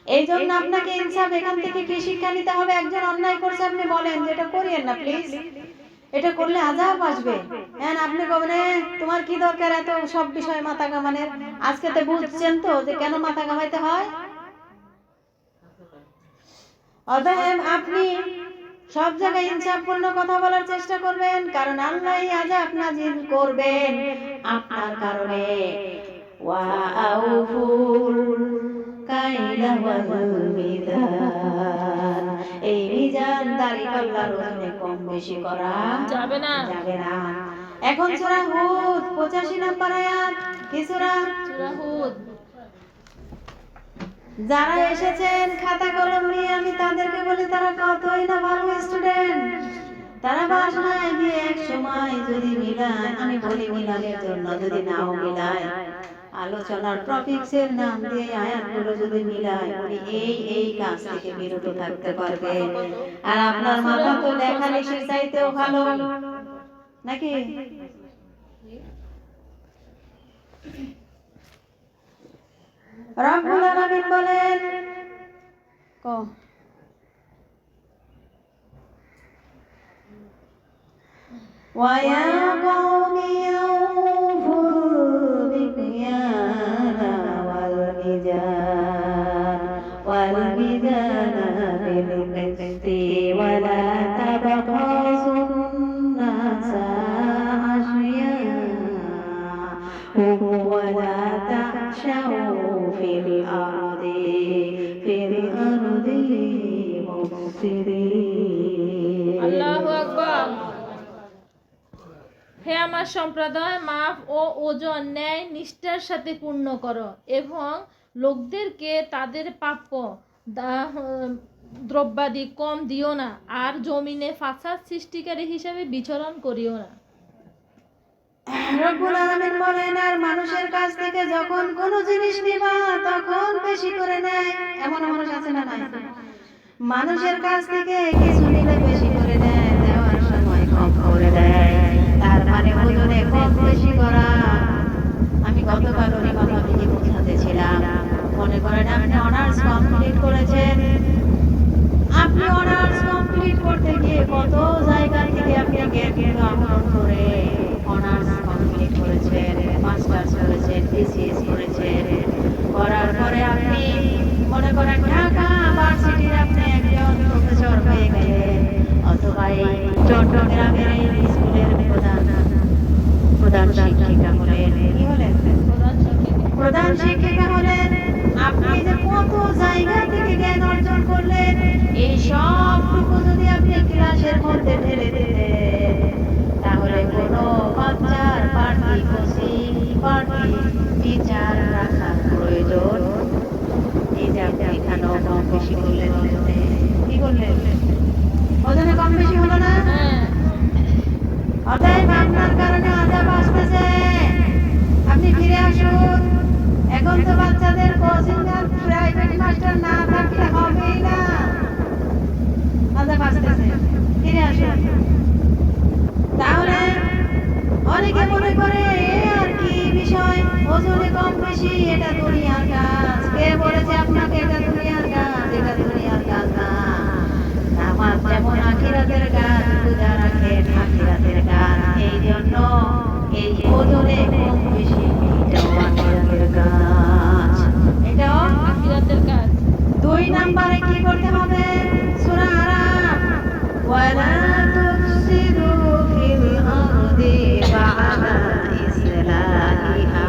এই জন্য আপনাকে ইনসাফ, এখান থেকে কি শিক্ষা নিতে হবে? একজন অন্যায় করছে, আপনি বলেন যে এটা করিয়েন না প্লিজ, এটা করলে আযাব আসবে। হ্যাঁ, আপনি বলেন তোমার কি দরকার এত সব বিষয়ে মাথা ঘামানোর? আজকে তো বুঝছেন তো যে কেন মাথা ঘামাইতে হয়। অতএব আপনি সব জায়গায় ইনসাফপূর্ণ কথা বলার চেষ্টা করবেন, কারণ আল্লাহ আযাব নাযিল করবেন আপনার কারণে। ওয়া আউফুল কাইলা ওয়াল মিজান, এই মিজান দাঁড়ি পাল্লার ওজনে কম বেশি করা যাবে না। এখন সূরা হুদ 85 নম্বর আয়াত। কি সূরা? সূরা হুদ। যারা এসেছেন খাতা কলম নিয়ে, আমি তাদেরকে বলি তারা কতই না ভালো স্টুডেন্ট। তারা বাসায় গিয়ে এক সময় যদি মিলায়, আমি বলি মিলানের জন্য, যদি নাও মিলায়, আলোচনার টপিকসের নাম দিয়ে আয়াতগুলো যদি মিলায়, উনি এই কাজ থেকে বিরত থাকতে পারবে। আর আপনার মাথা তো লেখালেখির চাইতেও ভালো নাকি? রব্বুল আলামিন বলেন, ওয়া ইয়া কওমি আউফুল মিকয়ালা ওয়াল মিজানা বিল কিসতি ওয়া লা তাবখাসুন নাসা আশিয়া'হুম ওয়া লা তা'শাউ ফিল আরদি মুফসিদিন। আল্লাহু আকবার। হে আমার সম্প্রদায়, মাপ ও ওজন ন্যায় নিষ্ঠার সাথে পূর্ণ করো এবং লোকদেরকে তাদের প্রাপ্য দ্রব্যাদি কম দিও না, আর জমিনে ফাসাদ সৃষ্টিকারী হিসাবে বিচরণ করিও না। রব্বুল আলামিন বলেন, আর মানুষের কাছ থেকে যখন কোনো জিনিস নিবা তখন বেশি করে নেয়। এমন মানুষ আছে না নাই? মানুষের কাছ থেকে কিছু নিলে বেশি করে নেয়, দেওয়ার সময় কম করে দেয়। তার মানে ওজনে কম বেশি করা। আমি গতকাল ভাবিকে বোঝাতে ছিলাম, মনে করেন আপনি অনার্স কমপ্লিট করেছেন। আপনি অনার্স কমপ্লিট করতে গিয়ে কত জায়গা থেকে আপনি জ্ঞান আহরণ করে অনার্স কমপ্লিট করেছেন, মাস্টার্স করেছেন, বিসিএস করেছেন। করার পরে আপনি মনে করেন ঢাকা ভার্সিটির আপনি একজন প্রফেসর হয়ে গেলেন, অথবা এই চট্টগ্রামের এই স্কুলের প্রধান শিক্ষিকা হলেন। কি হলেন? প্রধান শিক্ষিকা হলেন। আপনি যে কত জায়গা থেকে জ্ঞান অর্জন করলেন, এই সবটুকু যদি আপনি ক্লাসের মধ্যে ঢেলে দিতেন, তাহলে কোনো বাচ্চার পার্টি কোচিং পার্টি টিচার রাখার প্রয়োজন। এই যে আপনি এখানেও কম বেশি করলেন ওজনে। কি করলেন? ওজনে কম বেশি হলো না? অতএব আপনার কারণে আযাব আসতেছে। আপনি ফিরে আসুন। এখন তো বাচ্চাদের কোচিং আর প্রাইভেট মাস্টার না থাকলে হবেই না। আজাব আসতেছে, ফিরে আসুন। তাহলে অনেকে মনে করে এ আর কি বিষয়, ওজনে কম বেশি এটা দুনিয়ার কাজ। কে বলেছে আপনাকে এটা দুনিয়ার কাজ? এটা দুনিয়ার কাজ না। নামাজ যেমন আখিরাতের কাজ, রোজা রাখেন আখিরাতের কাজ। এই জন্য এই ওজনে কম বেশি এটাও আখিরাতের কাজ, এটাও আখিরাতের কাজ। 2 নম্বরে কি করতে হবে? সূরা আরাফ, ওয়ালা তুফসিদু ফিল আরদি বা'দা ইসলাহিহা।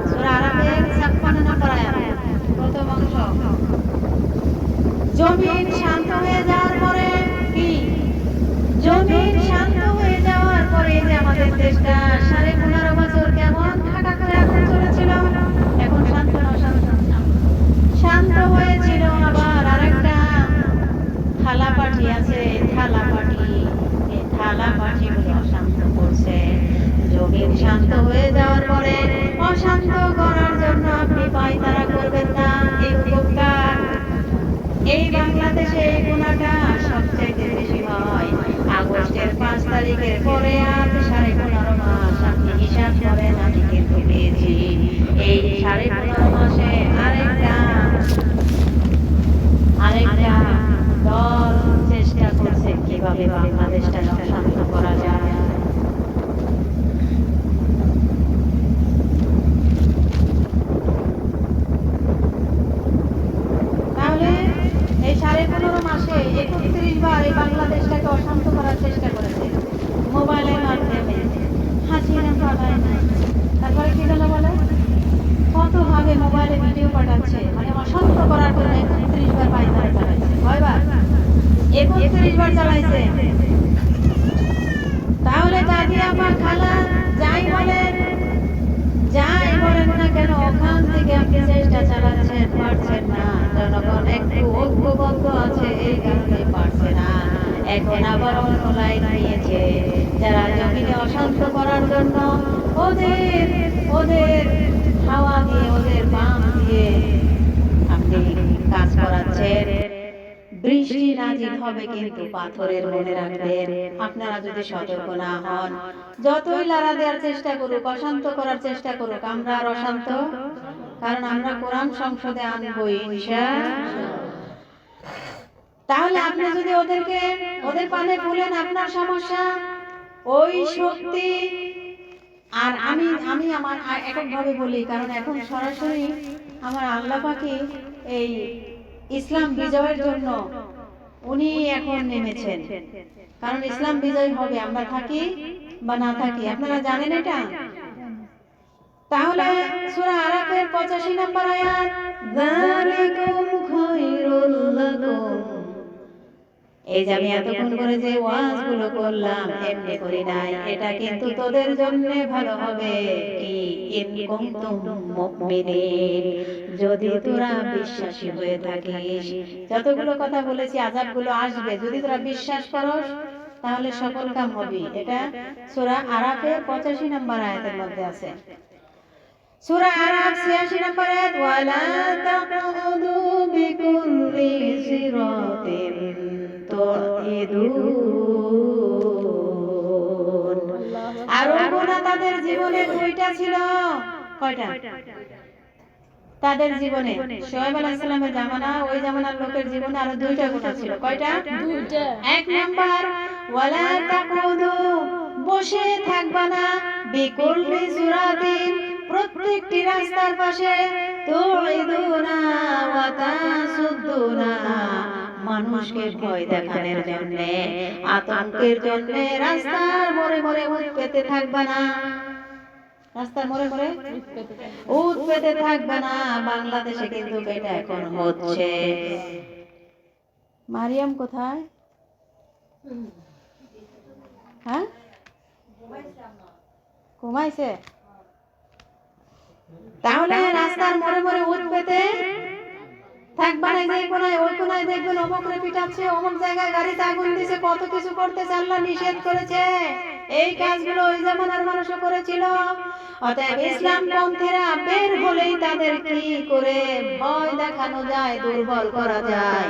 সূরা আরাফের 56 নম্বর আয়াত, প্রথম অংশ। জমিন শান্ত হয়ে যাওয়ার পরে কি? জমিন শান্ত হয়ে যাওয়ার পরে যে আমাদের দেশটা 15.5 বছর কেমন খাটাখাটা এখন চলেছিল, এখন শান্ত না শান্ত? শান্ত হয়েছিল। আবার আরেকটা থালা পাঠি আছে, থালা পাঠি, এই থালা পাঠি গুলো অশান্ত করছে। জমিন শান্ত হয়ে যাওয়ার পরে অশান্ত করার জন্য আপনি পায়তারা করবেন না। এই উপকার এই বাংলাদেশে এই গুণাটা সবচেয়ে বেশি হয়। আগস্টের 5 তারিখের পরে আজ 15.5 মাস আপনি হিসাব করেন, আমি কিন্তু পেয়েছি এই 15.5 মাসে আরেকটা দল চেষ্টা করছে কিভাবে বাংলাদেশটা শান্ত করা যায়। তাহলে এই 15.5 মাসে 31 বার এই বাংলাদেশটাকে অশান্ত করার চেষ্টা করেছে মোবাইলের মাধ্যমে। হাসিনা পালায় না, তারপরে কি হলো বলে? কতভাবে মোবাইলে ভিডিও পাঠাচ্ছে, মানে অশান্ত করার জন্য 31 বার পায়তারা চালাইছে। কয়বার? 31 বার চালাইছে। তাহলে দাদি আপা খালা যাই বলেন না কেন, ওখান থেকে আপনি চেষ্টা চালাচ্ছেন, পারছেন না। জনগণ একটু ঐক্যবদ্ধ আছে, এই কারণে পারছে না। এখন আবার অন্য লাইন নিয়েছে, যারা জমিনে অশান্ত করার জন্য ওদের হাওয়া দিয়ে, ওদের পাম দিয়ে আপনি কাজ করাচ্ছেন। বৃষ্টি নাজিল হবে কিন্তু পাথরের, মনে রাখবেন। আপনারা যদি সতর্ক না হন, যতই লড়া দেওয়ার চেষ্টা করুক, অশান্ত করার চেষ্টা করুক, আমরা আর অশান্ত, কারণ আমরা কোরআন সংসদে আনবই ইনশাআল্লাহ। তাহলে আপনি যদি ওদের পানে ভুলেন, আপনার সমস্যা। ওই শক্তি আর আমি আমার এককভাবে বলি, কারণ এখন সরাসরি আমার আল্লাহ পাকই এই ইসলাম বিজয়ের জন্য উনি এখন নেমেছেন। কারণ ইসলাম বিজয় হবে, আমরা থাকি বা না থাকি। আপনারা জানেন এটা? তাহলে সূরা আরাফের 85 নম্বর আয়াত, যালিকুম খায়রুল লাকুম। এই যে আমি এতক্ষণ করে যে ওয়াজগুলো করলাম, এমনি করি নাই, এটা কিন্তু তোদের জন্য ভালো হবে। কি? ইন কুনতুম মুমিনিন, যদি তোরা বিশ্বাসী হয়ে থাকিস। যতগুলো কথা বলেছি, আযাবগুলো আসবে, যদি তোরা বিশ্বাস করস তাহলে সফল কাম হবে। এটা সূরা আরাফের 85 নম্বর আয়াতের মধ্যে আছে। সূরা আরাফ 86 নম্বর আয়াত, ওয়ালা তাকুদু বিকুল্লি সিরাতিন তুইদুন। আর গুনাহ তাদের জীবনে 2টা ছিল। কয়টা? তাদের জীবনে শুআয়ব আলাইহিস সালামের জামানা, ওই জামানার লোকের জীবনে আরো 2টা গুনাহ ছিল। কয়টা? 2টা। 1 নাম্বার, ওয়ালা তাকুদু, বসে থাকবা না, বিকুল্লি সিরাতিন, প্রত্যেকটি রাস্তার পাশে, তুইদুনা ওয়া তাসুদ্দুনা, মানুষকে ভয় দেখানোর জন্য, আতঙ্কের জন্য রাস্তার মোড়ে মোড়ে উঠ পেতে থাকবে না। রাস্তার মোড়ে মোড়ে উঠ পেতে থাকবে না। বাংলাদেশে কিন্তু এটা এখন হচ্ছে। মারিয়াম কোথায়? হ্যাঁ, ঘুমাইছে। তাহলে রাস্তার মোড়ে মোড়ে উঠ পেতে থাকবা না। যে কোনায় ওই কোনায় দেখবেন অমুক রে পিটাচ্ছে, অমুক জায়গায় গাড়িতে আগুন দিছে, কত কিছু করতেছে, আল্লাহ নিষেধ করেছে। এই কাজগুলো ওই জামানার মানুষও করেছিল। অতএব ইসলাম পন্থীরা বের হলেই তাদের কি করে ভয় দেখানো যায়, দুর্বল করা যায়,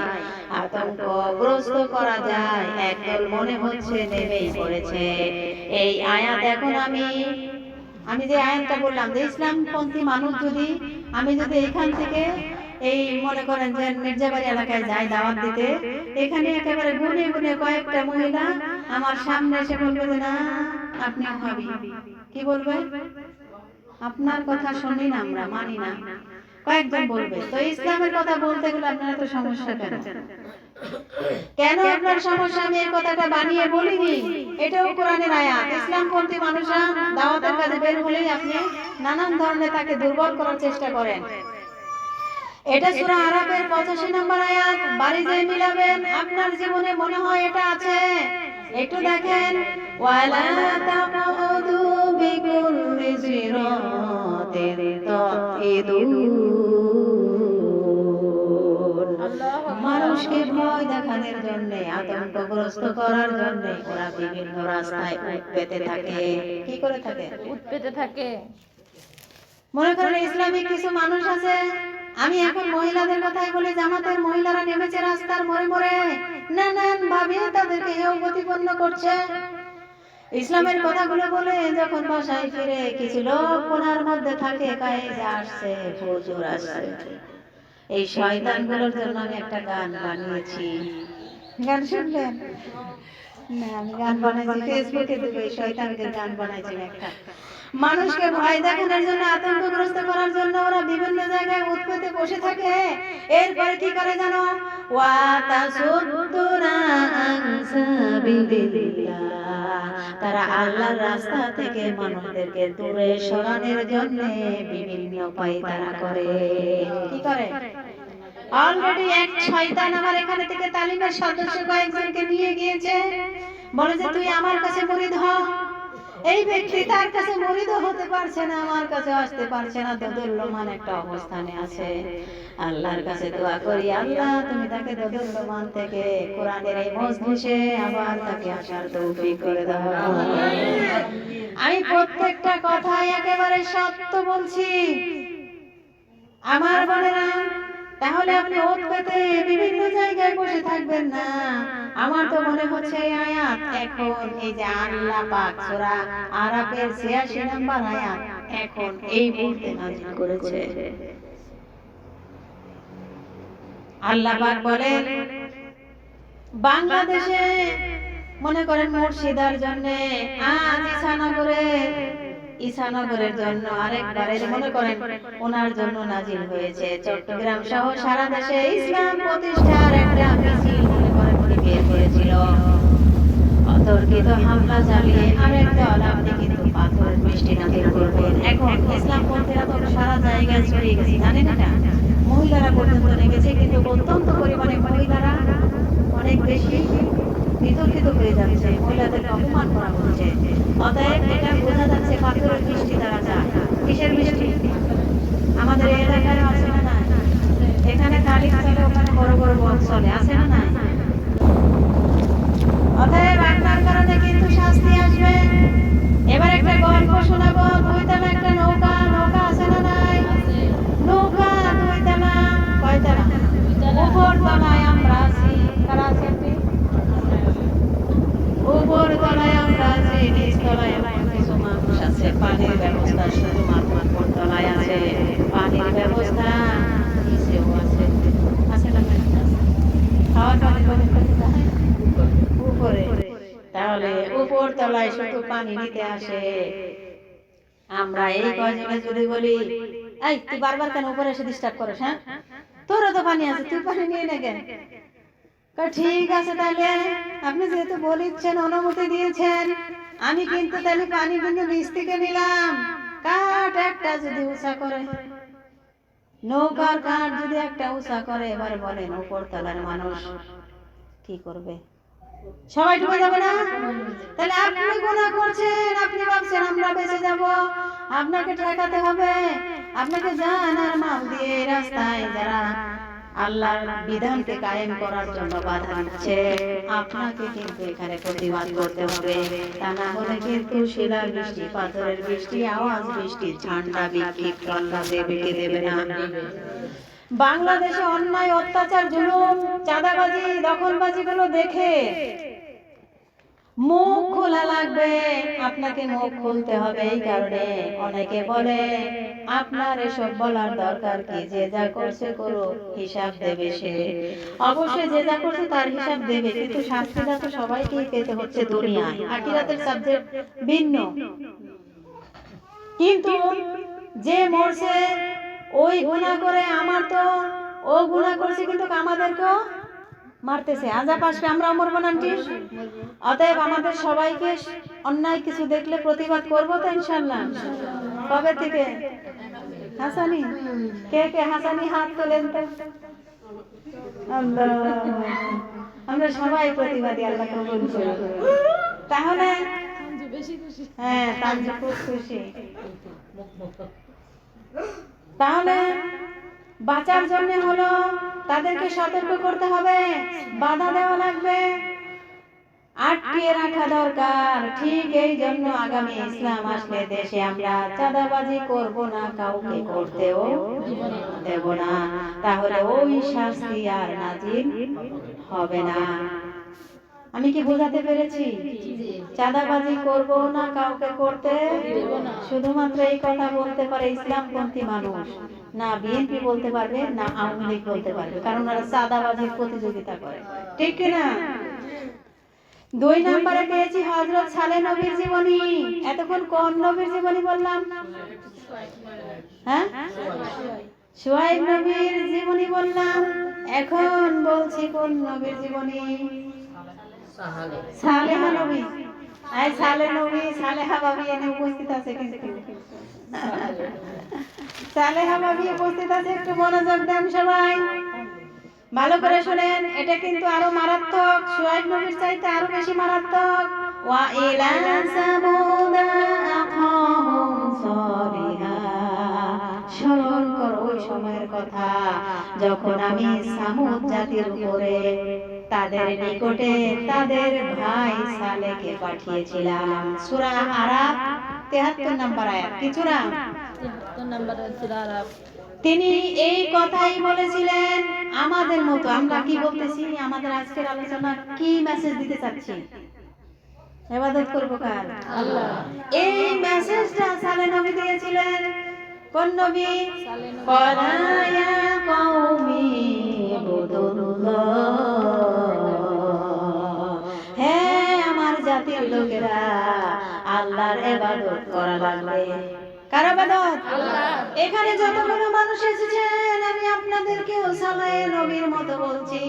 আতঙ্কগ্রস্ত করা যায়, একদল মনে হচ্ছে নেমেই পড়েছে। এই আয়াত এখন আমি যে আয়াতটা বললাম যে ইসলামপন্থী মানুষ যদি আমি যদি এখান থেকে এই মনে করেন যে মির্জাবাড়ি এলাকায় যাই দাওয়াত দিতে, এখানে একেবারে গুনে গুনে কয়েকটা মহিলা আমার সামনে এসে বলবে যে না আপনি ভাবি, কি বলবে? আপনার কথা শুনি না, আমরা মানি না, কয়েকজন বলবে। তো ইসলামের কথা বলতে গেলে আপনার তো সমস্যা কেন? কেন আপনার সমস্যা? আমি এই কথাটা বানিয়ে বলিনি, এটাও কোরআনের আয়াত। ইসলামপন্থী মানুষরা দাওয়াতের কাজে বের হলেই আপনি নানান ধরনের তাকে দুর্বল করার চেষ্টা করেন। এটা সূরা আরাফের 85 নম্বর আয়াত। বাড়ি যেয়ে মিলাবেন, আপনার জীবনে মনে হয় এটা আছে, একটু দেখেন। ওয়ালা তাকুদু বিকুল্লি সিরাতিন তাইদুন। মানুষকে ভয় দেখানোর জন্য, আতঙ্কগ্রস্ত করার জন্য ওরা বিভিন্ন রাস্তায় উঠ পেতে থাকে। কি করে থাকে? উঠ পেতে থাকে। মনে করেন ইসলামিক কিছু মানুষ আছে, আমি এখন মহিলাদের কথাই বলি, জামাতের মহিলারা নেমেছে রাস্তার মোড়ে মোড়ে, নানান ভাবে তাদেরকে হেয় প্রতিপন্ন করছে। ইসলামের কথাগুলো বলে যখন বাসায় ফিরে কিছু লোক কোনার মধ্যে থাকে, কায়ে যে আসছে হুজুর আসছে। এই শয়তানগুলোর জন্য আমি একটা গান বানিয়েছি, গান শুনলেন? না, আমি গান বানাইছি ফেসবুকে দেব, এই শয়তানদের গান বানাইছি একটা। মানুষকে ভয় দেখানোর জন্য, আতঙ্কগ্রস্ত করার জন্য ওরা বিভিন্ন জায়গায় উঠ পেতে বসে থাকে। এরপরে কি করে জানো? ওয়া তাসুদ্দুনা আন সাবিলিল্লাহ। তারা আল্লাহর রাস্তা থেকে মানুষদেরকে দূরে সরানোর জন্য বিভিন্ন উপায় তারা করে। কি করে? অলরেডি এক শয়তান আমার এখানে থেকে তালিমের সদস্য কয়েকজনকে নিয়ে গিয়েছে, বলে যে তুই আমার কাছে মুরিদ হ। এই ব্যক্তি তার কাছে মুরিদ হতে পারছে না, আমার কাছে আসতে পারছে না, দোদুল্যমান একটা অবস্থানে আছে। আল্লাহর কাছে দোয়া করি, আল্লাহ তুমি তাকে দোদুল্যমান থেকে কোরআনের এই মজলিসে আবার তাকে আসার তৌফিক করে দাও। আমি প্রত্যেকটা কথাই একেবারে সত্য বলছি আমার বোনেরা। তাহলে আপনি ওঠ পেতে বিভিন্ন জায়গায় বসে থাকবেন না। আমার তো মনে হচ্ছে এই আয়াত এখন এই যে আল্লাহ পাক সূরা আরাফের 86 নম্বর আয়াত এখন এই মুহূর্তে নাযিল করেছে। আল্লাহ পাক বলেন বাংলাদেশে মনে করেন মুর্শিদার জন্য, আজ ঈসানগরের জন্য, আরেকবারে মনে করেন ওনার জন্য নাজিল হয়েছে। চট্টগ্রাম সহ সারা দেশে ইসলাম প্রতিষ্ঠার একটা মিছিল মনে করেন উনি বের করেছিল। অতর্কিত হামলা চালিয়ে আরেক দল আপনি কিন্তু পাথরের বৃষ্টি নাজিল করবেন। এখন ইসলাম পন্থীরা তো সারা জায়গায় ছড়িয়ে গেছে, জানেন এটা? মহিলারা পর্যন্ত নেমেছে, কিন্তু অত্যন্ত পরিমাণে মহিলারা অনেক বেশি বিতর্কিত হয়ে যাচ্ছে, মহিলাদেরকে অপমান করা হচ্ছে। অতএব এটা বোঝা যাচ্ছে পাথরের বৃষ্টি দ্বারা যায়। কিসের বৃষ্টি? আমাদের এই এলাকায় আছে না না? এখানে তালিম চলে, ওখানে বড় বড় বক্স চলে, আছে না না? অতএব আপনার কারণে কিন্তু শাস্তি আসবে। এবার একটা গল্প শোনাবো। দুইতলা একটা নৌকা, নৌকা আছে না নাই? নৌকা দুইতলা, কয়তলা? উপর তলায় আমরা আছি, কারা আছে? উপর তলায় আমরা আছি, নিচ তলায় কিছু মানুষ আছে। পানির ব্যবস্থা শুধুমাত্র উপর তলায় আছে, পানির ব্যবস্থা নিচেও আছে। আছে না? খাওয়ার পানির ব্যবস্থা উপরে। তাহলে উপর তলায় শুধু পানি নিতে আসে। আমরা এই কয়জনে যদি বলি এই তুই বারবার কেন উপরে এসে ডিস্টার্ব করিস? হ্যাঁ, তোরও তো পানি আছে, তুই পানি নিয়ে নে কেন? ঠিক আছে, তাহলে আপনি যেহেতু বলেছেন, অনুমতি দিয়েছেন, আমি কিন্তু তাহলে পানি কিন্তু নিচ থেকে নিলাম। কাঠ একটা যদি উঁচা করে, নৌকার কাঠ যদি একটা উঁচা করে, এবার বলেন উপর তলার মানুষ কি করবে? সবাই ডুবে যাবে না? তাহলে আপনি গুনাহ করছেন, আপনি ভাবছেন আমরা বেঁচে যাব, আপনাকে ঠেকাতে হবে। আপনাকে জান আর মাল দিয়ে রাস্তায় যারা আল্লাহর বিধানকে কায়েম করার জন্য বাধা দিচ্ছে, আপনাকে কিন্তু এখানে প্রতিবাদ করতে হবে। তা না হলে কিন্তু শিলা বৃষ্টি, পাথরের বৃষ্টি, আওয়াজ বৃষ্টি, ঝান্ডা বিক্ষিপ্ত আল্লাহ দেবে না। বাংলাদেশে অন্যায়, অত্যাচার, জুলুম, চাঁদাবাজি, দখলবাজি গুলো দেখে মুখ খোলা লাগবে, আপনাকে মুখ খুলতে হবে। এই কারণে অনেকে বলে আপনার এসব বলার দরকার কি, যে যা করছে করুক, হিসাব দেবে সে। অবশ্যই যে যা করছে তার হিসাব দেবে, কিন্তু শাস্তিটা তো সবাইকেই পেতে হচ্ছে দুনিয়ায়। আখিরাতের সাবজেক্ট ভিন্ন। কিন্তু যে মরছে ওই গুনাহ করে, আমার তো ও গুনাহ করছে কিন্তু আমাদেরকেও মারতেছে, আজাব আসবে, আমরাও মরবো না ঠিক? অতএব আমাদের সবাইকে অন্যায় কিছু দেখলে প্রতিবাদ করবো তো ইনশাআল্লাহ। কবে থেকে? হাসানি, কে কে হাসানি হাত তোলেন তো। আল্লাহ, আমরা সবাই প্রতিবাদী, আল্লাহ কবুল করুন। তাহলে হ্যাঁ, তানজু খুব খুশি। তাহলে বাঁচার জন্য হলো তাদেরকে সতর্ক করতে হবে, বাধা দেওয়া লাগবে, আটকিয়ে রাখা দরকার। ঠিক এই জন্য আগামী ইসলাম আসলে দেশে আমরা চাঁদাবাজি করব না, কাউকে করতেও দেব না, তাহলে ওই শাস্তি আর নাজিল হবে না। আমি কি বোঝাতে পেরেছি? চাঁদাবাজি করব না, কাউকে করতে দেব না, শুধুমাত্র এই কথা বলতে পারে ইসলামপন্থী মানুষ, না বিএনপি বলতে পারবে, না আওয়ামী লীগ বলতে পারবে, কারণ ওরা চাঁদাবাজির প্রতিযোগিতা করে, ঠিক কিনা? 2 নম্বরে পেয়েছি হযরত সালেহ নবীর জীবনী। এতক্ষণ কোন নবীর জীবনী বললাম? হ্যাঁ, শুআয়ব নবীর জীবনী বললাম। এখন বলছি কোন নবীর জীবনী? সালেহা নবী। এই সালেহ নবী, সালেহা ভাবি এনে উপস্থিত আছে কিন্তু। সালেহা ভাবি উপস্থিত আছে, একটু মনোযোগ দেন সবাই, ভালো করে শুনেন। এটা কিন্তু আরো মারাত্মক, শুআয়ব নবীর চাইতে আরো বেশি মারাত্মক। ওয়া ইলা সামুদা আখাহুম সালিহা, স্মরণ করো ওই সময়ের কথা যখন আমি সামুদ জাতির উপরে তাদের নিকটে তাদের ভাই সালেহকে পাঠিয়েছিলাম। সূরা আরাফ 73 নম্বর আয়াত। কি সূরা? 73 নম্বরের সূরা আরাফ। তিনি এই কথাই বলেছিলেন। আমাদের মতো আমরা কি বলতেছি? আমাদের আজকের আলোচনা কি মেসেজ দিতে চাচ্ছি? ইবাদত করব কার? আল্লাহ। এই মেসেজটা সালেহ নবী দিয়েছিলেন। কোন নবী? ক্বালা ইয়া কওমি ইবুদুল্লাহ, হে আমার জাতির লোকেরা, আল্লাহর ইবাদত করা লাগবে। কার ইবাদত? আল্লাহ। এখানে যতগুলো মানুষ এসেছেন, আমি আপনাদেরকেও সালেহ নবীর মতো বলছি,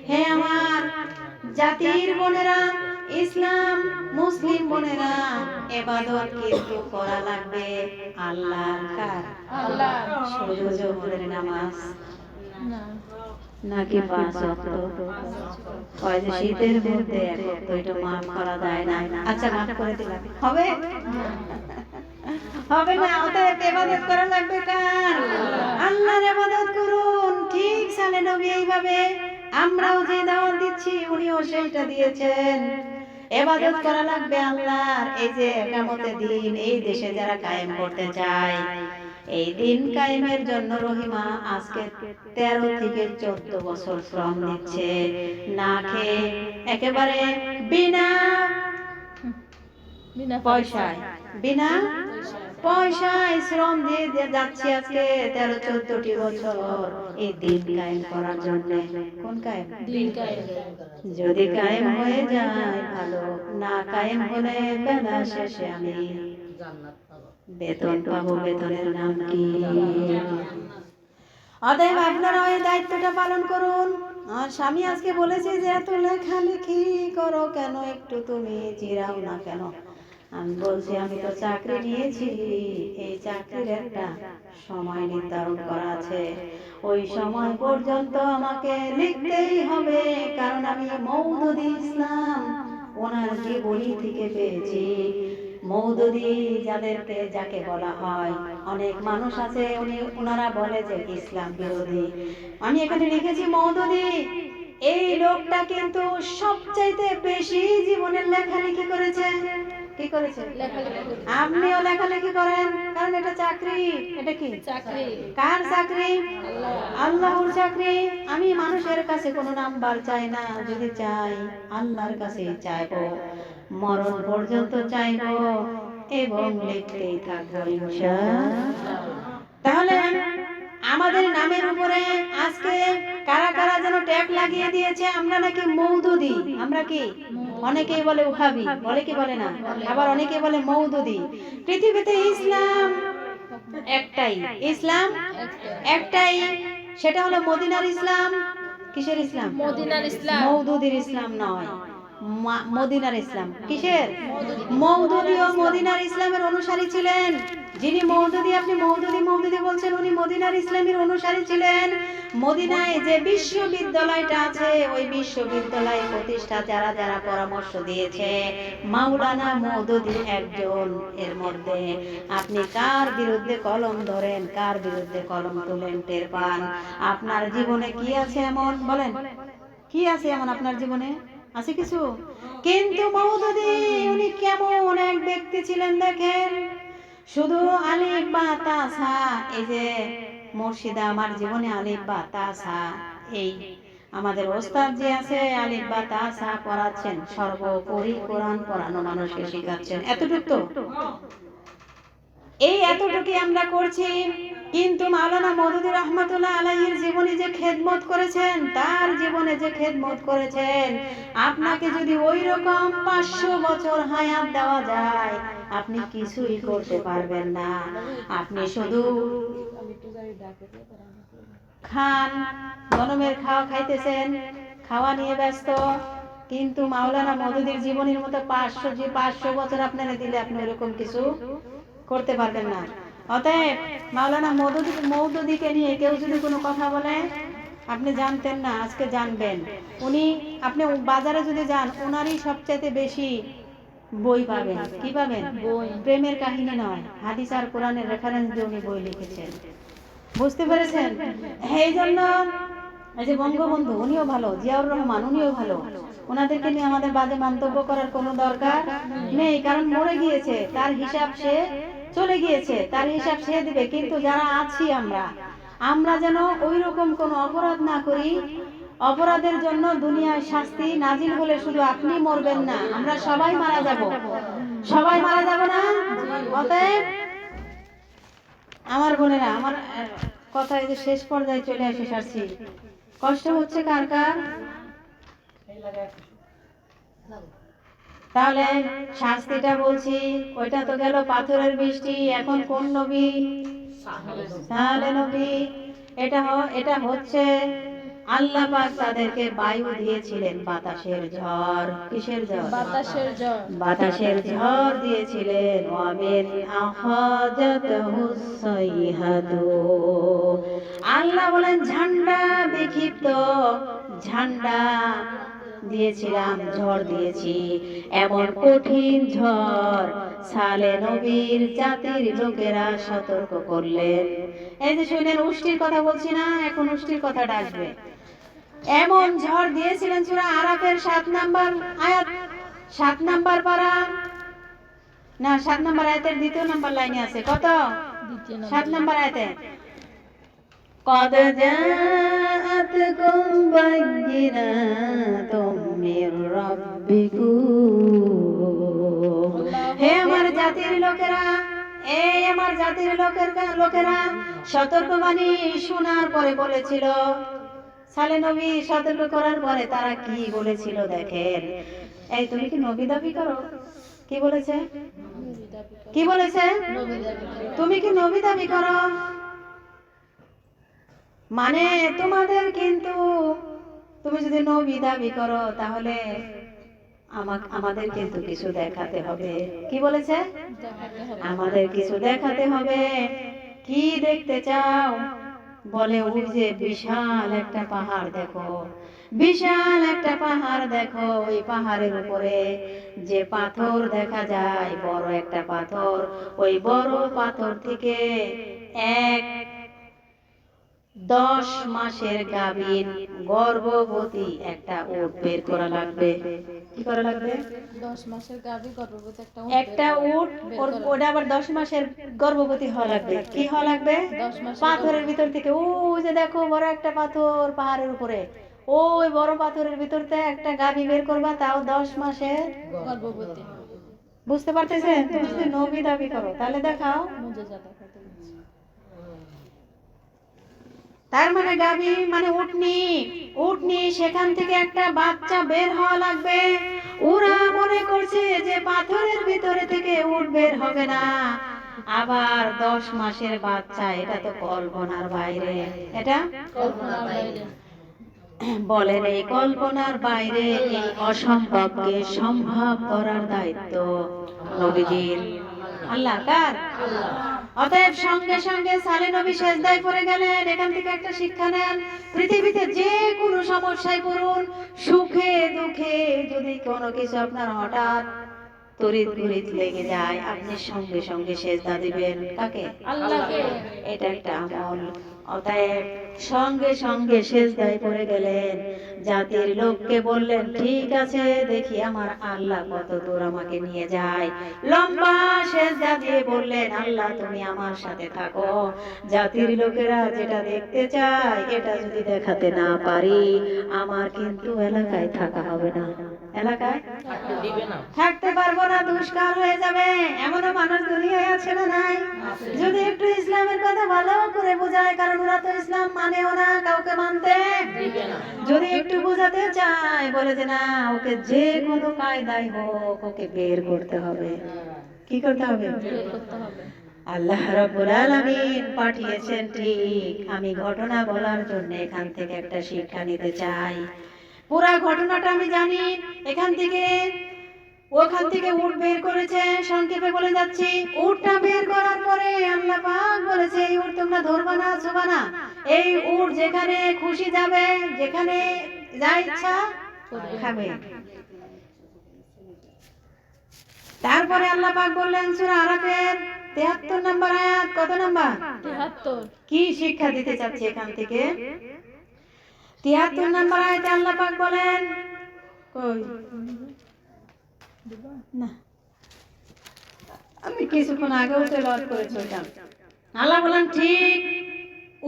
হে আমার জাতির বোনেরা, ইসলাম মুসলিম বোনেরা, ইবাদত কিন্তু করা লাগবে আল্লাহর। কার? আল্লাহ। শুধু জোহরের নামাজ না, নাকি 5 ওয়াক্ত? ওই যে শীতের মধ্যে এক ওয়াক্ত, এটা মাফ করা যায় না। আচ্ছা, মাফ করে দিলাম, হবে? হবে না। অতএব ইবাদত করা লাগবে কার? আল্লাহর ইবাদত করুন। ঠিক সালেহ নবী এইভাবে আমরাও যে দাওয়াত দিচ্ছি, উনিও সেইটা দিয়েছেন। ইবাদত করা লাগবে আল্লাহর। এই যে কিয়ামতের দিন এই দেশে যারা কায়েম করতে চায়, এই দিন কায়েমের জন্য রহিমা আজকে 13 থেকে 14 বছর শ্রম দিচ্ছে, না খেয়ে, একেবারে বিনা পয়সায়, বিনা পয়সায় শ্রম দিয়ে যাচ্ছে আজকে 13-14টি বছর এই দিন কায়েম করার জন্য। কোন কায়েম? দিন কায়েম। যদি কায়েম হয়ে যায় ভালো, না কায়েম হলে বেলা শেষে আমি বেতন পাবো। বেতনের নাম কি? অতএব আপনারা ওই দায়িত্বটা পালন করুন। আর স্বামী আজকে বলেছে যে এত লেখালেখি করো কেন, একটু তুমি জিরাও না কেন? আমি বলছি, আমি তো চাকরি নিয়েছি, এই চাকরির একটা সময় নির্ধারণ করা আছে, ওই সময় পর্যন্ত আমাকে লিখতেই হবে, কারণ আমি মওদুদ ইসলাম ওনার জীবনী থেকে পেয়েছি, মওদুদি যাকে বলা হয়, অনেক মানুষ আছে ওনারা বলে যে ইসলাম বিরোধী। আমি এখানে লিখেছি মওদুদি। এই লোকটা কিন্তু সবচাইতে বেশি জীবনের লেখালেখি করেছে। কি করেছে? আপনিও লেখালেখি করেন, কারণ এটা চাকরি। এটা কি চাকরি? কার চাকরি? আল্লাহর চাকরি। আমি মানুষের কাছে কোনো নাম্বার চাই না, যদি চাই আল্লাহর কাছে চাইবো, মরণ পর্যন্ত চাইবো এবং লিখতেই থাকবো ইনশাআল্লাহ। তাহলে আমাদের নামের উপরে আজকে কারা কারা যেন ট্যাগ লাগিয়ে দিয়েছে, আমরা নাকি মওদুদি। আমরা কি? অনেকেই বলে ওহাবি, বলে কি বলে না, আবার অনেকে বলে মওদুদি। পৃথিবীতে ইসলাম একটাই, ইসলাম একটাই, সেটা হলো মদিনার ইসলাম। কিসের ইসলাম? মদিনার ইসলাম। মওদুদির ইসলাম নয়, মদিনার ইসলাম। কিসের? মওদুদি ও মদিনার ইসলামের অনুসারী ছিলেন। যিনি মওদুদি, আপনি মওদুদি মওদুদি বলছেন, উনি মদিনার ইসলামের অনুসারী ছিলেন। মদিনায় যে বিশ্ববিদ্যালয়টা আছে, ওই বিশ্ববিদ্যালয় প্রতিষ্ঠা যারা যারা পরামর্শ দিয়েছে, মাওলানা মওদুদি একজন। এর মধ্যে আপনি কার বিরুদ্ধে কলম ধরেন, কার বিরুদ্ধে কলম তোলেন টের পান। আপনার জীবনে কি আছে এমন? বলেন, কি আছে এমন আপনার জীবনে? আছে কিছু? কিন্তু মওদুদি উনি কেমন এক ব্যক্তি ছিলেন দেখেন, শুধু আলিফ বা তাসা, এই যে মুর্শিদা আমার জীবনে আলিফ বা তাসা, এই আমাদের ওস্তাদ যে আছে আলিফ বা তাসা পড়াচ্ছেন, সর্বোপরি কোরআন পড়ানো মানুষকে শেখাচ্ছেন। এতটুকু তো, এই এতটুকুই আমরা করছি। কিন্তু মাওলানা মওদুদি রহমাতুল্লাহ আলাইহির জীবনে যে খেদমত করেছেন, তার জীবনে যে খেদমত করেছেন, আপনাকে যদি ওই রকম 500 বছর হায়াত দেওয়া যায়, আপনি কিছুই করতে পারবেন না। আপনি শুধু খান, জনমের খাওয়া খাইতেছেন, খাওয়া নিয়ে ব্যস্ত। কিন্তু মাওলানা মওদুদির জীবনের মতো 500 বছর আপনারা দিলে আপনি এরকম কিছু করতে পারবেন না। অতএব মাওলানা মওদুদিকে নিয়ে কেউ যদি কোনো কথা বলে, আপনি জানতেন না, আজকে জানবেন। উনি, আপনি বাজারে যদি যান, ওনারই সবচেয়ে বেশি বই পাবেন। কি পাবেন? বই। প্রেমের কাহিনী নয়, হাদিস আর কোরআনের রেফারেন্স দিয়ে উনি বই লিখেছেন। বুঝতে পেরেছেন? এই জন্য এই যে বঙ্গবন্ধু, উনিও ভালো, জিয়াউর রহমান উনিও ভালো, ওনাদেরকে নিয়ে আমাদের বাজে মন্তব্য করার কোনো দরকার নেই, কারণ মরে গিয়েছে, তার হিসাব সে চলে গিয়েছে, তার হিসাব সে দিবে। কিন্তু যারা আছি আমরা যেন ওই রকম কোনো অপরাধ না করি। অপরাধের জন্য দুনিয়ায় শাস্তি নাজিল হলে শুধু আপনি মরবেন না, আমরা সবাই মারা যাব। সবাই মারা যাব না? অতএব আমার বোনেরা, আমার কথা এই যে শেষ পর্যায়ে চলে আসছি, কষ্ট হচ্ছে কার কার? তাহলে শাস্তিটা বলছি, ওইটা তো গেল পাথরের বৃষ্টি। এখন কোন নবী? সালে নবী। এটা হচ্ছে আল্লাহ পাক তাদেরকে বায়ু দিয়েছিলেন, বাতাসের ঝড়। কিসের ঝড়? বাতাসের ঝড়। বাতাসের ঝড় দিয়েছিলেন। ওয়ামিন আখাজাতহুস সাইহাতু, আল্লাহ বলেন ঝান্ডা বিক্ষিপ্ত, ঝান্ডা দিয়েছিলাম, ঝড় দিয়েছি, এমন কঠিন ঝড়। সালে নবীর জাতির লোকেরা সতর্ক করলেন। এই যে শুনেন, উষ্টির কথা বলছি না, এখন উষ্টির কথাটা আসবে। এমন ঝড় দিয়েছিলেন। সূরা আরাফের 7 নাম্বার আয়াত, 7 নাম্বার পারা না, 7 নাম্বার আয়াতের 2 নাম্বার লাইনে আছে। কত? 7 নাম্বার আয়াতে, قد جاءتكم بينات من ربكم, হে আমার জাতির লোকেরা, এই আমার জাতির লোকেরা, সতর্কবাণী শোনার পরে বলেছিল, সালে নবী সতর্ক করার পরে তারা কি বলেছিল দেখেন। এই তুমি কি নবী দাবি করো? কি বলেছে? কি বলেছে? তুমি কি নবী দাবি করো? মানে তোমাদের কিন্তু, তুমি যদি নবী দাবি করো তাহলে আমাদের কিন্তু কিছু দেখাতে হবে। কি বলেছে? আমাদের কিছু দেখাতে হবে। কি দেখতে চাও? বলে ওই যে বিশাল একটা পাহাড় দেখো, বিশাল একটা পাহাড় দেখো, ওই পাহাড়ের উপরে যে পাথর দেখা যায়, বড় একটা পাথর, ওই বড় পাথর থেকে এক 10 মাসের গাভীর গর্ভবতী একটা উট বের করা লাগবে। কি করা লাগবে? 10 মাসের গাভী গর্ভবতী একটা উট, ওটা আবার 10 মাসের গর্ভবতী হওয়া লাগবে। কি হওয়া লাগবে? 10 মাসের পাথরের ভিতর থেকে, ওই যে দেখো বড় একটা পাথর পাহাড়ের উপরে, ওই বড় পাথরের ভিতর থেকে একটা গাভী বের করবা, তাও 10 মাসের গর্ভবতী। বুঝতে পারতেছেন? তুমি যদি নবী দাবি করো তাহলে দেখাও। মুজিজা দেখাতে বলছি। তার মানে গাভী মানে উটনি, উটনি সেখান থেকে একটা বাচ্চা বের হওয়া লাগবে। ওরা মনে করছে যে পাথরের ভিতরে থেকে উট বের হবে না, আবার 10 মাসের বাচ্চা, এটা তো কল্পনার বাইরে। এটা কল্পনার বাইরে। বলেন এই কল্পনার বাইরে এই অসম্ভবকে সম্ভব করার দায়িত্ব নবীজির। আল্লাহ কার? অতএব সঙ্গে সঙ্গে সালে নবী সেজদায় পড়ে গেলেন। এখান থেকে একটা শিক্ষা নেন, পৃথিবীতে যে কোনো সমস্যায় পড়ুন, সুখে দুঃখে যদি কোনো কিছু আপনার হঠাৎ তড়িৎ ঘড়িৎ লেগে যায়, আপনি সঙ্গে সঙ্গে সেজদা দিবেন কাকে? আল্লাহকে। এটা একটা আমল। অতএব সঙ্গে সঙ্গে সেজদায় পড়ে গেলেন। জাতির লোককে বললেন, ঠিক আছে, দেখি আমার আল্লাহ কত দূর আমাকে নিয়ে যায়। লম্বা সেজদা দিয়ে বললেন, আল্লাহ তুমি আমার সাথে থাকো। জাতির লোকেরা যেটা দেখতে চায় এটা যদি দেখাতে না পারি, আমার কিন্তু এলাকায় থাকা হবে না। এলাকায় থাকতে পারবো না, দুষ্কার হয়ে যাবে। এমনও মানুষ দুনিয়ায় আছে না নাই? যদি একটু ইসলামের কথা ভালো করে বোঝায়, কারণ ওরা তো ইসলাম মানেও না, কাউকে মানতে যদি একটু বোঝাতে চায়, বলে যে না, ওকে যে কোনো কায়দায় হোক ওকে বের করতে হবে। কি করতে হবে? বের করতে হবে। আল্লাহ রাব্বুল আলামিন পাঠিয়েছেন ঠিক। আমি ঘটনা বলার জন্য এখান থেকে একটা শিক্ষা নিতে চাই। পুরা ঘটনাটা আমি জানি। এখান থেকে ওখান থেকে উট বের করেছে, সংক্ষেপে বলে যাচ্ছি। উটটা বের করার পরে আল্লাহ পাক বলেছে, এই উট তোমরা ধরবা না, ছোবা না। এই উট যেখানে খুশি যাবে, যেখানে যা ইচ্ছা খাবে। তারপরে আল্লাহ পাক বললেন সূরা আরাফের 73 নম্বর আয়াত, কত নম্বর? 73। কি শিক্ষা দিতে চাচ্ছি এখান থেকে? 73 নম্বর আয়াতে আল্লাহ পাক বলেন, কই না, আমি কিছুক্ষণ আগেও তেলাওয়াত করে চললাম। আল্লাহ বলেন, ঠিক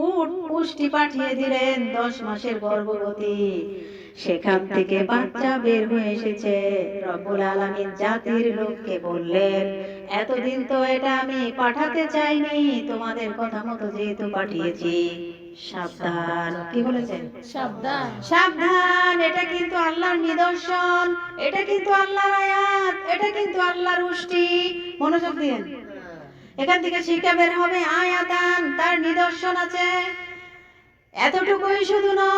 উট পুষ্টি পাঠিয়ে দিলেন, 10 মাসের গর্ভবতী, সেখান থেকে বাচ্চা বের হয়ে এসেছে। রব্বুল আলামিন জাতির লোককে বললেন, এতদিন তো এটা আমি পাঠাতে চাইনি, তোমাদের কথা মতো যেহেতু পাঠিয়েছি, সাবধান। কি বলেছেন? সাবধান। সাবধান, এটা কিন্তু আল্লাহর নিদর্শন, এটা কিন্তু আল্লাহর আয়াত, এটা কিন্তু আল্লাহর উষ্টি। মনোযোগ দিন, এখান থেকে শিক্ষা বের হবে। আয়াতান, তার নিদর্শন আছে। এতটুকুই শুধু না,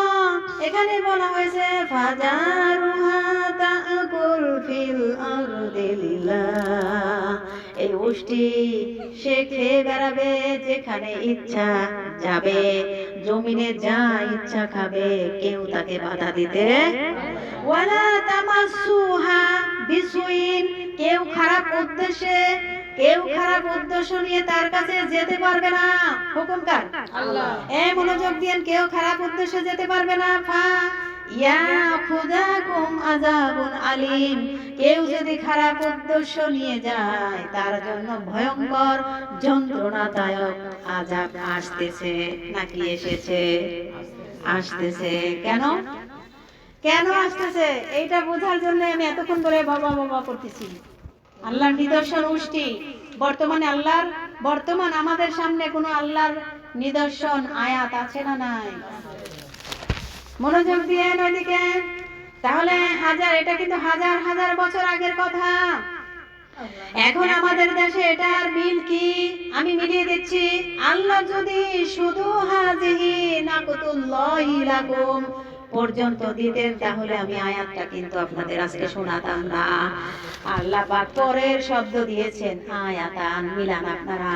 এখানে বলা হয়েছে ফাজারুহা তাকুল ফিল আরদিল্লাহ, এই উষ্টি সে খেয়ে বেড়াবে যেখানে ইচ্ছা যাবে, জমিনে যা ইচ্ছা খাবে, কেউ তাকে বাধা দিতে। ওয়ালা তামাসসুহা বিসুইন, কেউ খারাপ উদ্দেশ্যে, কেউ খারাপ উদ্দেশ্য নিয়ে তার কাছে যেতে পারবে না। হুকুম কার? আল্লাহ। মনোযোগ দিন, কেউ খারাপ উদ্দেশ্যে যেতে পারবে না। ফা ইয়াখুযাকুম আযাবুন আলীম, কেউ যদি খারাপ উদ্দেশ্য নিয়ে যায়, তার জন্য ভয়ঙ্কর যন্ত্রণাদায়ক আযাব আসতেছে। নাকি এসেছে? আসতেছে। কেন? কেন আসতেছে? এইটা বোঝার জন্য আমি এতক্ষণ ধরে বাবা বাবা করতেছি। আল্লাহর নিদর্শন উষ্টি। বর্তমান আমাদের সামনে কোনো আল্লাহর নিদর্শন আয়াত আছে না নাই? মনোযোগ দিয়ে ওইদিকে। তাহলে এটা কিন্তু হাজার হাজার বছর আগের কথা। এখন আমাদের দেশে এটার মিল কি আমি মিলিয়ে দিচ্ছি। আল্লাহ যদি শুধু হাজিহি নাকুতুল্লাহি লাকুম, পর্যন্ত দিতেন তাহলে আমি আয়াতটা কিন্তু আপনাদের আজকে শোনাতাম না। আল্লাহ পাক পরের শব্দ দিয়েছেন আয়াতান, মিলান আপনারা।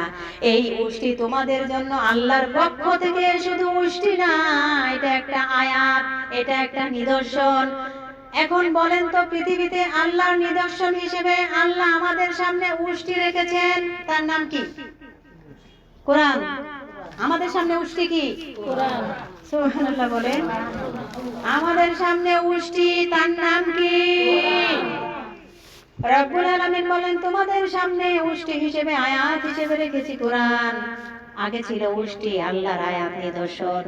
এই উষ্টি তোমাদের জন্য আল্লাহর পক্ষ থেকে শুধু উষ্টি না, এটা একটা আয়াত, এটা একটা নিদর্শন। এখন বলেন তো, পৃথিবীতে আল্লাহর নিদর্শন হিসেবে আল্লাহ আমাদের সামনে উষ্টি রেখেছেন, তার নাম কি? কোরআন। আমাদের সামনে উষ্টি কি? কোরআন। সুবহানাল্লাহ বলেন। আমাদের সামনে উষ্টি, তার নাম কি? রব্বুল আলামিন বলেন তোমাদের সামনে উষ্টি হিসেবে, আয়াত হিসেবে রেখেছি কোরআন। আগে ছিল উষ্টি আল্লাহর আয়াত নিদর্শন,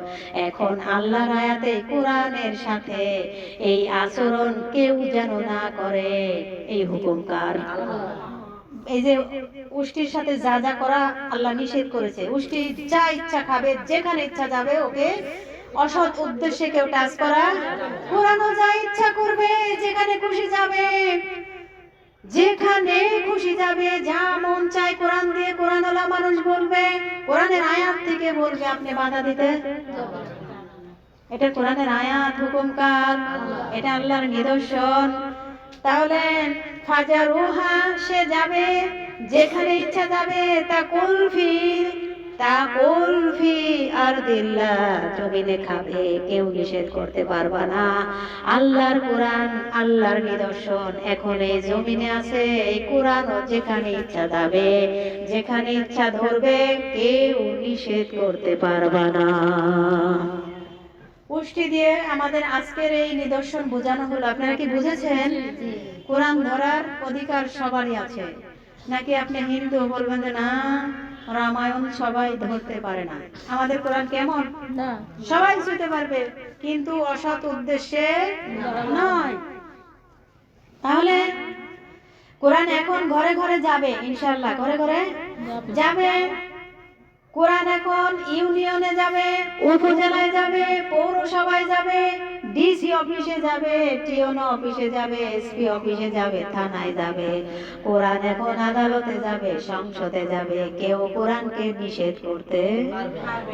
এখন আল্লাহর আয়াতে কোরআনের সাথে এই আচরণ কেউ যেন না করে, এই হুকুম কার? এই যে উষ্টির সাথে যা যা করা আল্লাহ নিষেধ করেছে, উষ্টি যা ইচ্ছা খাবে, যেখানে ইচ্ছা যাবে, ওকে অসৎ উদ্দেশ্যে কেউ টাচ করা। কোরআনও যা ইচ্ছা করবে, যেখানে খুশি যাবে, যেখানে খুশি যাবে, যা মন চায় কোরআন দিয়ে কোরআনওয়ালা মানুষ বলবে, কোরআনের আয়াত থেকে বলবে, আপনি বাধা দিতে? এটা কোরআনের আয়াত, হুকুম কার? এটা আল্লাহর নিদর্শন। তাহলে ফাজারুহা, সে যাবে যেখানে ইচ্ছা যাবে, তা কুলফি আরদিল্লাহ, জমিনে খাবে, কেউ নিষেধ করতে পারবে না। আল্লাহর কোরআন, আল্লাহর নিদর্শন এখন এই জমিনে আছে, এই কোরআনও যেখানে ইচ্ছা যাবে, যেখানে ইচ্ছা ধরবে, কেউ নিষেধ করতে পারবে না। পুষ্টি দিয়ে আমাদের আজকের এই নিদর্শন বোঝানো হলো। আপনারা কি বুঝেছেন? কোরআন ধরার অধিকার সবারই আছে। নাকি আপনি হিন্দু বলবেন যে না, রামায়ণ সবাই ধরতে পারে না? আমাদের কোরআন কেমন? না, সবাই ছুঁতে পারবে, কিন্তু অসৎ উদ্দেশ্যে নয়। তাহলে কোরআন এখন ঘরে ঘরে যাবে, ইনশাআল্লাহ ঘরে ঘরে যাবে। কোরআন এখন ইউনিয়নে যাবে, উপজেলায় যাবে, পৌরসভায় যাবে, ডিসি অফিসে যাবে, টিওনো অফিসে যাবে, এসপি অফিসে যাবে, থানায় যাবে। কোরআন এখন আদালতে যাবে, সংসদে যাবে। কেউ কোরআনকে নিষেধ করতে,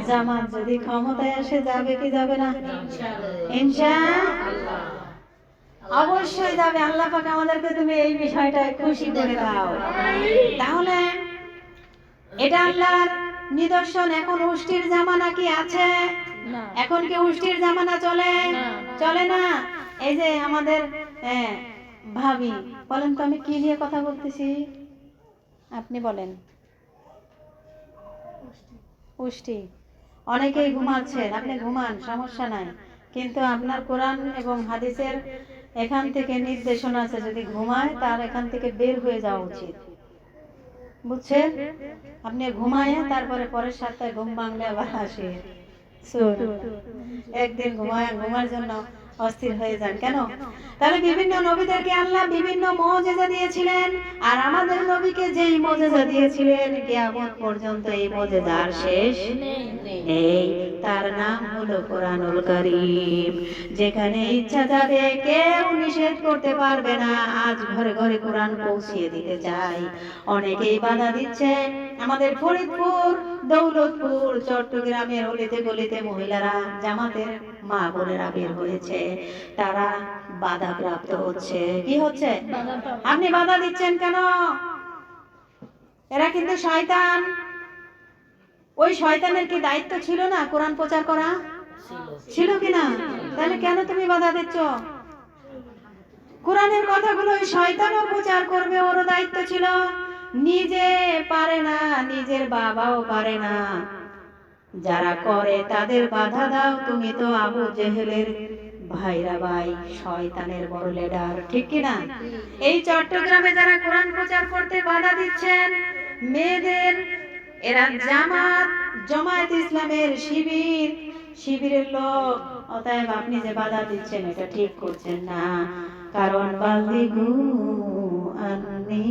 জামাত যদি ক্ষমতায় আসে, যাবে কি যাবে না? ইনশাআল্লাহ অবশ্যই যাবে। আল্লাহ পাক আমাদেরকে তুমি এই বিষয়টায় খুশি করে দাও। তাহলে এটা আল্লাহর নিদর্শন। এখন উষ্টির জামানা কি আছে? না, এখন কি উষ্টির জামানা চলে? না। চলে না। এই যে আমাদের ভাবি, বলেন তো আমি কি নিয়ে কথা বলতেছি? আপনি বলেন। উষ্টি। অনেকেই ঘুমাচ্ছেন, আপনি ঘুমান, সমস্যা নাই, কিন্তু আপনার কোরআন এবং হাদিসের এখান থেকে নির্দেশনা আছে, যদি ঘুমায় তার এখান থেকে বের হয়ে যাওয়া উচিত। বুঝছেন? আপনি ঘুমায় তারপরে পরের সপ্তাহে ঘুম ভাঙলে আবার আসে। একদিন ঘুমার জন্য অস্থির হয়ে যান কেন? তাহলে বিভিন্ন নবীদেরকে আল্লাহ বিভিন্ন মুজিজা দিয়েছিলেন, আর আমাদের নবীকে যেই মুজিজা দিয়েছিলেন, কিয়ামত পর্যন্ত এই মুজিজার শেষ নেই। তার নাম হলো কোরআনুল কারীম। যেখানে ইচ্ছা যাবে, কেউ নিষেধ করতে পারবে না। আজ ঘরে ঘরে কোরআন পৌঁছিয়ে দিতে চাই, অনেকেই বাধা দিচ্ছে। আমাদের ফরিদপুর, দৌলতপুর, চট্টগ্রামের অলিতে গলিতে মহিলারা, জামাতের মা বোনেরা বের হয়েছে, তারা বাধাপ্রাপ্ত হচ্ছে। কি হচ্ছে? আপনি বাধা দিচ্ছেন কেন? এরা কিন্তু শয়তান। ওই শয়তানের কি দায়িত্ব ছিল না কোরআন প্রচার করা? ছিল কিনা? তাহলে কেন তুমি বাধা দিচ্ছ? কোরআনের কথাগুলো ওই শয়তানও প্রচার করবে, ওরও দায়িত্ব ছিল। নিজে পারে না, নিজের বাবাও পারে না, যারা করে তাদের বাধা দাও। তুমি তো আবু জেহেলের ভাইরা ভাই, শয়তানের বড় লিডার, ঠিক কিনা? এই চট্টগ্রামে যারা কোরআন প্রচার করতে বাধা দিচ্ছেন, মেয়েদের, এরা জামায়াত ইসলামের শিবিরের লোক। অতএব আপনি যে বাধা দিচ্ছেন, এটা ঠিক করছেন না। কারণ বাল্লিগু আন্নি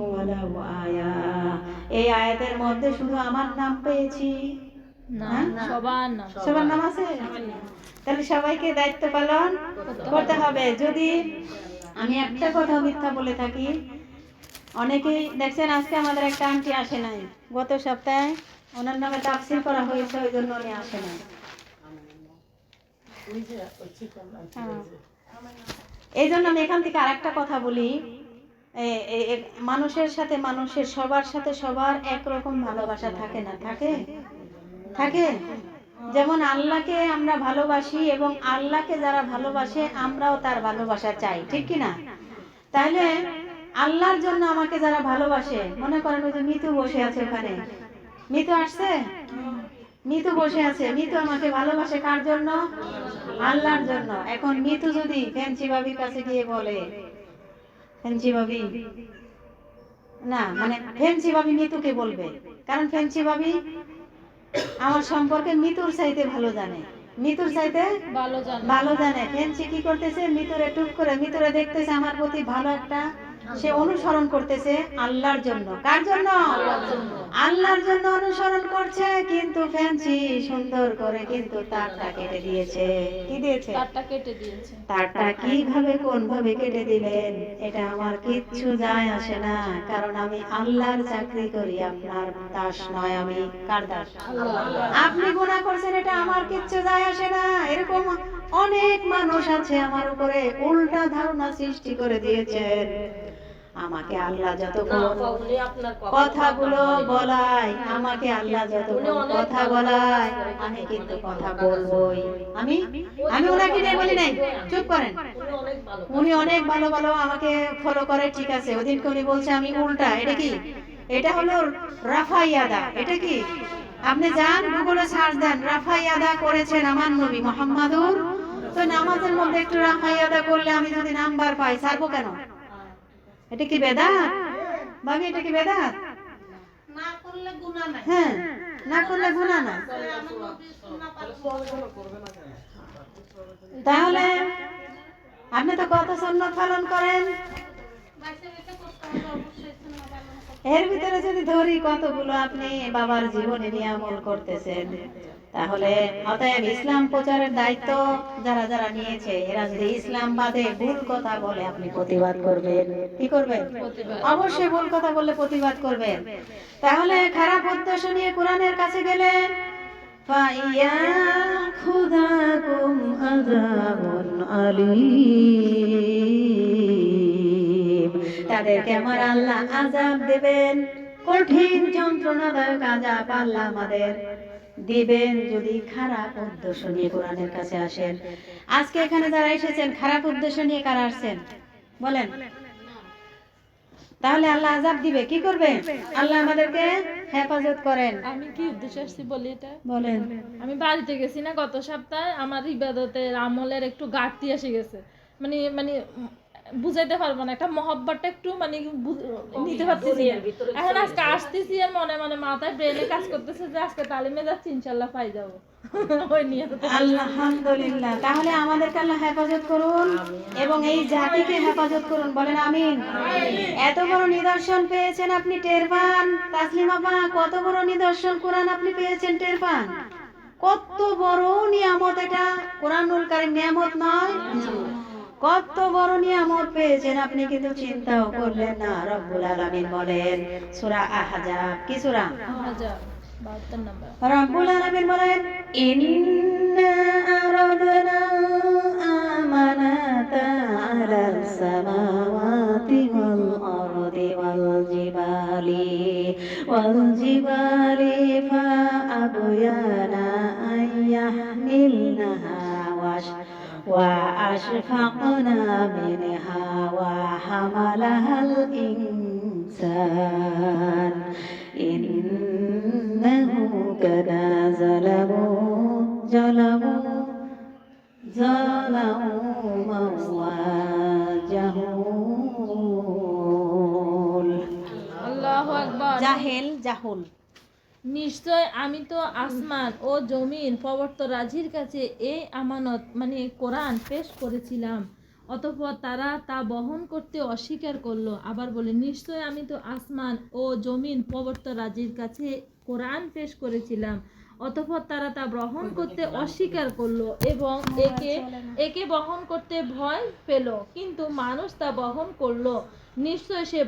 ওয়ালাউ আয়া, এই আয়াতের মধ্যে শুধু আমার নাম পেয়েছি না, হ্যাঁ? সবার নাম আছে। তাহলে সবাইকে দায়িত্ব পালন করতে হবে। যদি আমি একটা কথা মিথ্যা বলে থাকি, অনেকেই দেখছেন, আজকে আমাদের একটা আন্টি আসে নাই, গত সপ্তাহে ওনার নামে তাফসীর করা হয়েছে, ওই জন্য উনি আসে নাই। এই জন্য আমি এখান থেকে আরেকটা কথা বলি, মানুষের সাথে মানুষের সবার সাথে সবার একরকম ভালোবাসা থাকে না, থাকে থাকে যেমন আল্লাহকে আমরা ভালোবাসি এবং আল্লাহকে যারা ভালোবাসে আমরাও তার ভালোবাসা চাই, ঠিক কি না? তাহলে আল্লাহর জন্য আমাকে যারা ভালোবাসে, মনে করেন ওই যে মিতু বসে আছে ওখানে, মিতু আসছে, মিতু বসে আছে, মিতু আমাকে ভালোবাসে কার জন্য? আল্লাহর জন্য। এখন মিতু যদি ফেন্সি ভাবির কাছে গিয়ে বলে, ফেন্সি ভাবি না, মানে ফেন্সি ভাবি মিতুকে বলবে, কারণ ফেন্সি ভাবি আমার সম্পর্কে মিতুর চাইতে ভালো জানে, মিতুর চাইতে ভালো জানে। ফেন্সি কি করতেছে, মিতুরে টুক করে মিতুরে দেখতেছে আমার প্রতি ভালো একটা, সে অনুসরণ করতেছে আল্লাহর জন্য। কার জন্য? আল্লাহর জন্য অনুসরণ করছে, কিন্তু ফেন্সি সুন্দর করে কিন্তু তারটা কেটে দিয়েছে। কি দিয়েছে? তারটা কেটে দিয়েছে। তারটা কিভাবে কোন ভাবে কেটে দিলেন এটা আমার কিচ্ছু যায় আসে না, কারণ আমি আল্লাহর চাকরি করি, আপনার দাস নয়। আমি কার দাস? আপনি গুনাহ করছেন, এটা আমার কিচ্ছু যায় আসে না। এরকম অনেক মানুষ আছে আমার উপরে উল্টা ধারণা সৃষ্টি করে দিয়েছেন। আমাকে আল্লাহ যতক্ষণ কথাগুলো বলায়, আমাকে আল্লাহ যতক্ষণ কথা বলায়, আমি কিন্তু কথা বলবোই। আমি আমি ওনাকে নিয়ে বলি নাই, চুপ করেন। উনি অনেক ভালো ভালো আমাকে ফলো করে, ঠিক আছে। ওদিনকে উনি বলছে আমি উল্টা। এটা কি? এটা হলো রাফাইয়াদা। এটা কি? আপনি যান গুগলে সার্চ দেন, রাফাইয়াদা করেছেন আমার নবী মুহাম্মাদুর। তো নামাজের মধ্যে একটু রাফাইয়াদা করলে আমি যদি নাম্বার পাই, ছাড়বো কেন? এটা কি বেদাত ভাবি? এটা কি বেদাত? না করলে গুনাহ নাই। হ্যাঁ, না করলে গুনাহ না। তাহলে আপনি তো কত সুন্নাত পালন করেন, এর ভিতরে যদি ধরি কতগুলো আপনি বাবার জীবনে নিয়ে আমল করতেছেন, তাহলে অতএব ইসলাম প্রচারের দায়িত্ব যারা যারা নিয়েছে, এরা যদি ইসলাম বাদে ভুল কথা বলে আপনি প্রতিবাদ করবেন। কি করবেন? অবশ্যই ভুল কথা বললে প্রতিবাদ করবেন। তাহলে খারাপ উদ্দেশ্য নিয়ে কোরআনের কাছে গেলেন, ফাইয়াখুযাকুম আযাবুন আলীম, তাদেরকে আমার আল্লাহ আযাব দেবেন, কঠিন যন্ত্রণাদায়ক আযাব আল্লাহ আমাদের দিবেন যদি খারাপ উদ্দেশ্য নিয়ে কোরআনের কাছে আসেন। আজকে এখানে যারা এসেছেন খারাপ উদ্দেশ্য নিয়ে কারা আসছেন বলেন? তাহলে আল্লাহ আযাব দিবে। কি করবে? আল্লাহ আমাদেরকে হেফাজত করেন। আমি কি উদ্দেশ্যে আসছি বলি এটা? বলেন। আমি বাড়িতে গেছি না গত সপ্তাহে, আমার ইবাদতের আমলের একটু ঘাটতি এসে গেছে। মানে মানে বুঝাইতে পারবো না, একটা মহব্বতটা একটু মানে নিতে পারতেছি না। এখন আজকে আসতেছি আর মনে মনে মাথায় ব্রেনে কাজ করতেছে যে আজকে তালিমে যাচ্ছি, ইনশাল্লাহ পাই যাবো। ওই নিয়ে আলহামদুলিল্লাহ। তাহলে আমাদেরকে আল্লাহ হেফাজত করুন এবং এই জাতিকে হেফাজত করুন। বলেন আমিন। এত বড় নিদর্শন পেয়েছেন আপনি, টের পান? তাসলিমা আপা, কত বড় নিদর্শন কোরআন আপনি পেয়েছেন, টের পান? কত বড় নিয়ামত এটা, কোরআনুল কারীম নিয়ামত নয়? কত বড় নিয়ামত পেয়েছেন আপনি, কিন্তু চিন্তাও করলেন না। রব্বুল আলামিন বলেন সূরা আহজাব, কি সূরা? 72 নম্বর। রব্বুল আলামিন বলেন, ইন্না আরাদনা আমানাতা আলাস সামাওয়াতি ওয়াল আরদি ওয়াল জিবালি ফাআবয়ানা আইয়াহমিলনাহা وأشفقنا منها وحملها الإنسان إنه كان ظلوما جهولا। আল্লাহু আকবার। জাহেল, জাহুল। নিশ্চয় আমি তো আসমান ও জমিন প্রবর্তরাজির কাছে এই আমানত মানে কোরআন পেশ করেছিলাম, অতঃপর তারা তা বহন করতে অস্বীকার করলো। আবার বলে, নিশ্চয় আমি তো আসমান ও জমিন প্রবর্তরাজির কাছে কোরআন পেশ করেছিলাম, অতঃপর তারা তা গ্রহণ করতে অস্বীকার করলো এবং একে বহন করতে ভয় পেল, কিন্তু মানুষ তা বহন করলো। নিশ্চয় সে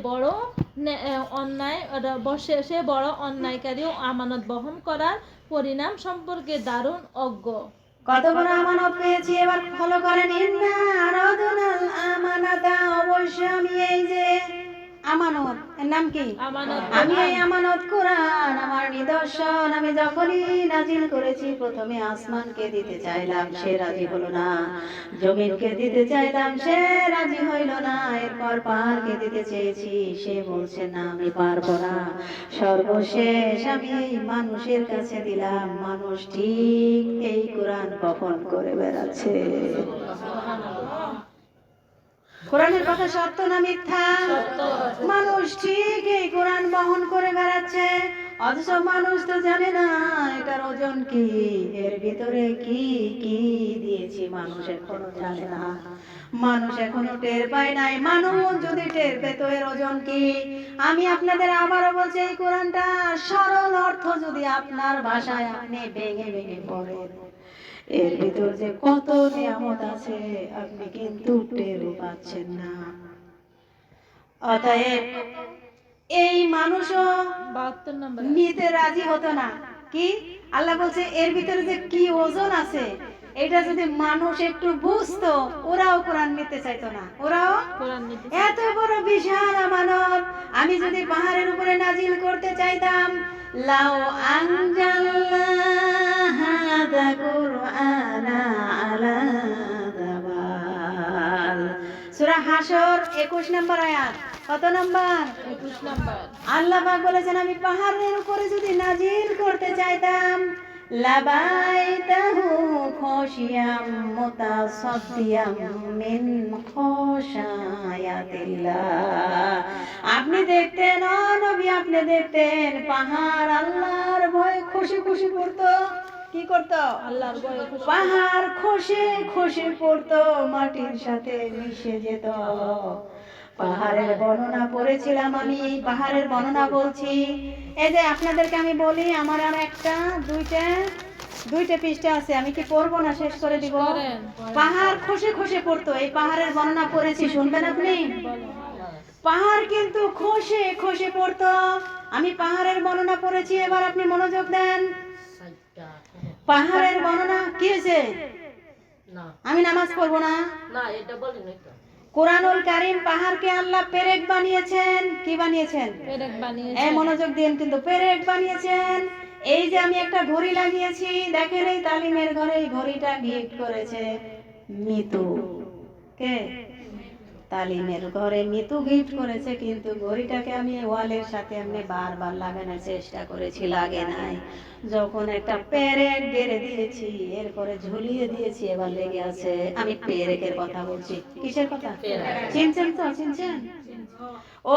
বড় অন্যায়কারী ও আমানত বহন করার পরিণাম সম্পর্কে দারুণ অজ্ঞ। কত বড় আমানত পেয়েছি, এবার ফলো করেন। ইন্না আরাদনাল আমানাতা, অবশ্যই আমি এই যে আমানত, এর নাম কি? আমানত। আমি এই আমানত কোরআন আমার নিদর্শন আমি যখনই নাজিল করেছি, প্রথমে আসমানকে দিতে চাইলাম, সে রাজি হলো না। জমিনকে দিতে চাইলাম, সে রাজি হইল না। এরপর পাহাড়কে দিতে চেয়েছি, সে বলছে না আমি পারবো না। সর্বশেষ আমি এই মানুষের কাছে দিলাম। মানুষ ঠিক এই কোরআন বহন করে বেড়াচ্ছে। কোরআনের কথা সত্য না মিথ্যা? মানুষ ঠিক এই কোরআন বহন করে বেড়াচ্ছে, অথচ মানুষ তো জানে না এটার ওজন কি, এর ভিতরে কি কি দিয়েছি মানুষ এখনো জানে না। মানুষ এখনো টের পায় নাই। মানুষ যদি টের পেত এর ওজন কি। আমি আপনাদের আবারও বলছি, এই কোরআনটা সরল অর্থ যদি আপনার ভাষায় আপনি ভেঙে ভেঙে পড়েন, এর ভিতর যে কত নিয়ামত আছে আপনি কিন্তু টেরও পাচ্ছেন না। অতএব এই মানুষও 72 নম্বর। নিতে রাজি হতো না। কি আল্লাহ বলছে এর ভিতরে যে কি ওজন আছে, এটা যদি মানুষ একটু বুঝতো, ওরাও কোরআন নিতে চাইতো না। ওরাও কোরআন নিতে এত বড় বিশাল আমানত আমি যদি পাহাড়ের উপরে নাজিল করতে চাইতাম, লাউ আনজালনা হাযা কুরআনা আলা জাবাল। সূরা হাসর 21 নম্বর আয়াত। কত নম্বর? 21 নম্বর। আল্লাহ পাক বলেছেন আমি পাহাড়ের উপরে যদি নাজিল করতে চাইতাম, লাবাইতাহু খাশিয়াম মুতাসাদ্দিয়াম মিন খাশায়াতিল্লাহ। আপনি দেখতেন, ও নবী আপনি দেখতেন পাহাড় আল্লাহর ভয়ে খুশি খুশি পড়তো। কি করতো? আল্লাহর ভয়ে খুশি। পাহাড় খসে খসে পড়তো, মাটির সাথে মিশে যেত। পাহাড়ের বর্ণনা পড়েছিলাম আমি, এই পাহাড়ের বর্ণনা বলছি। এই যে আপনাদেরকে আমি বলি, আমার আর একটা দুইটা পৃষ্ঠা আছে, আমি কি পড়বো না শেষ করে দিব? করেন। পাহাড় খসে খসে পড়তো, এই পাহাড়ের বর্ণনা পড়েছি, শুনবেন আপনি? পাহাড় কিন্তু খসে খসে পড়তো। আমি পাহাড়ের বর্ণনা পড়েছি, এবার আপনি মনোযোগ দেন। পাহাড়ের বর্ণনা কি হয়েছে? আমি নামাজ পড়বো না? কোরআনুল কারীম পাহাড়কে আল্লাহ পেরেক বানিয়েছেন। কি বানিয়েছেন? পেরেক বানিয়েছে। এই মনোযোগ দিন, কিন্তু পেরেক বানিয়েছেন। এই যে আমি একটা ঘড়ি লাগিয়েছি, দেখেন এই তালিমের ঘরে এই ঘড়িটা গিফট করেছে মিতু। কে? তালিমের ঘরে মিতু গিফট করেছে, কিন্তু ঘড়িটাকে আমি ওয়ালের সাথে আমি বারবার লাগানোর চেষ্টা করেছি, লাগে নাই। যখন একটা পেরেক গেড়ে দিয়েছি, এরপরে ঝুলিয়ে দিয়েছি, এবার লেগে আছে। আমি পেরেকের কথা বলছি। কিসের কথা? চিনছেন তো? চিনছেন?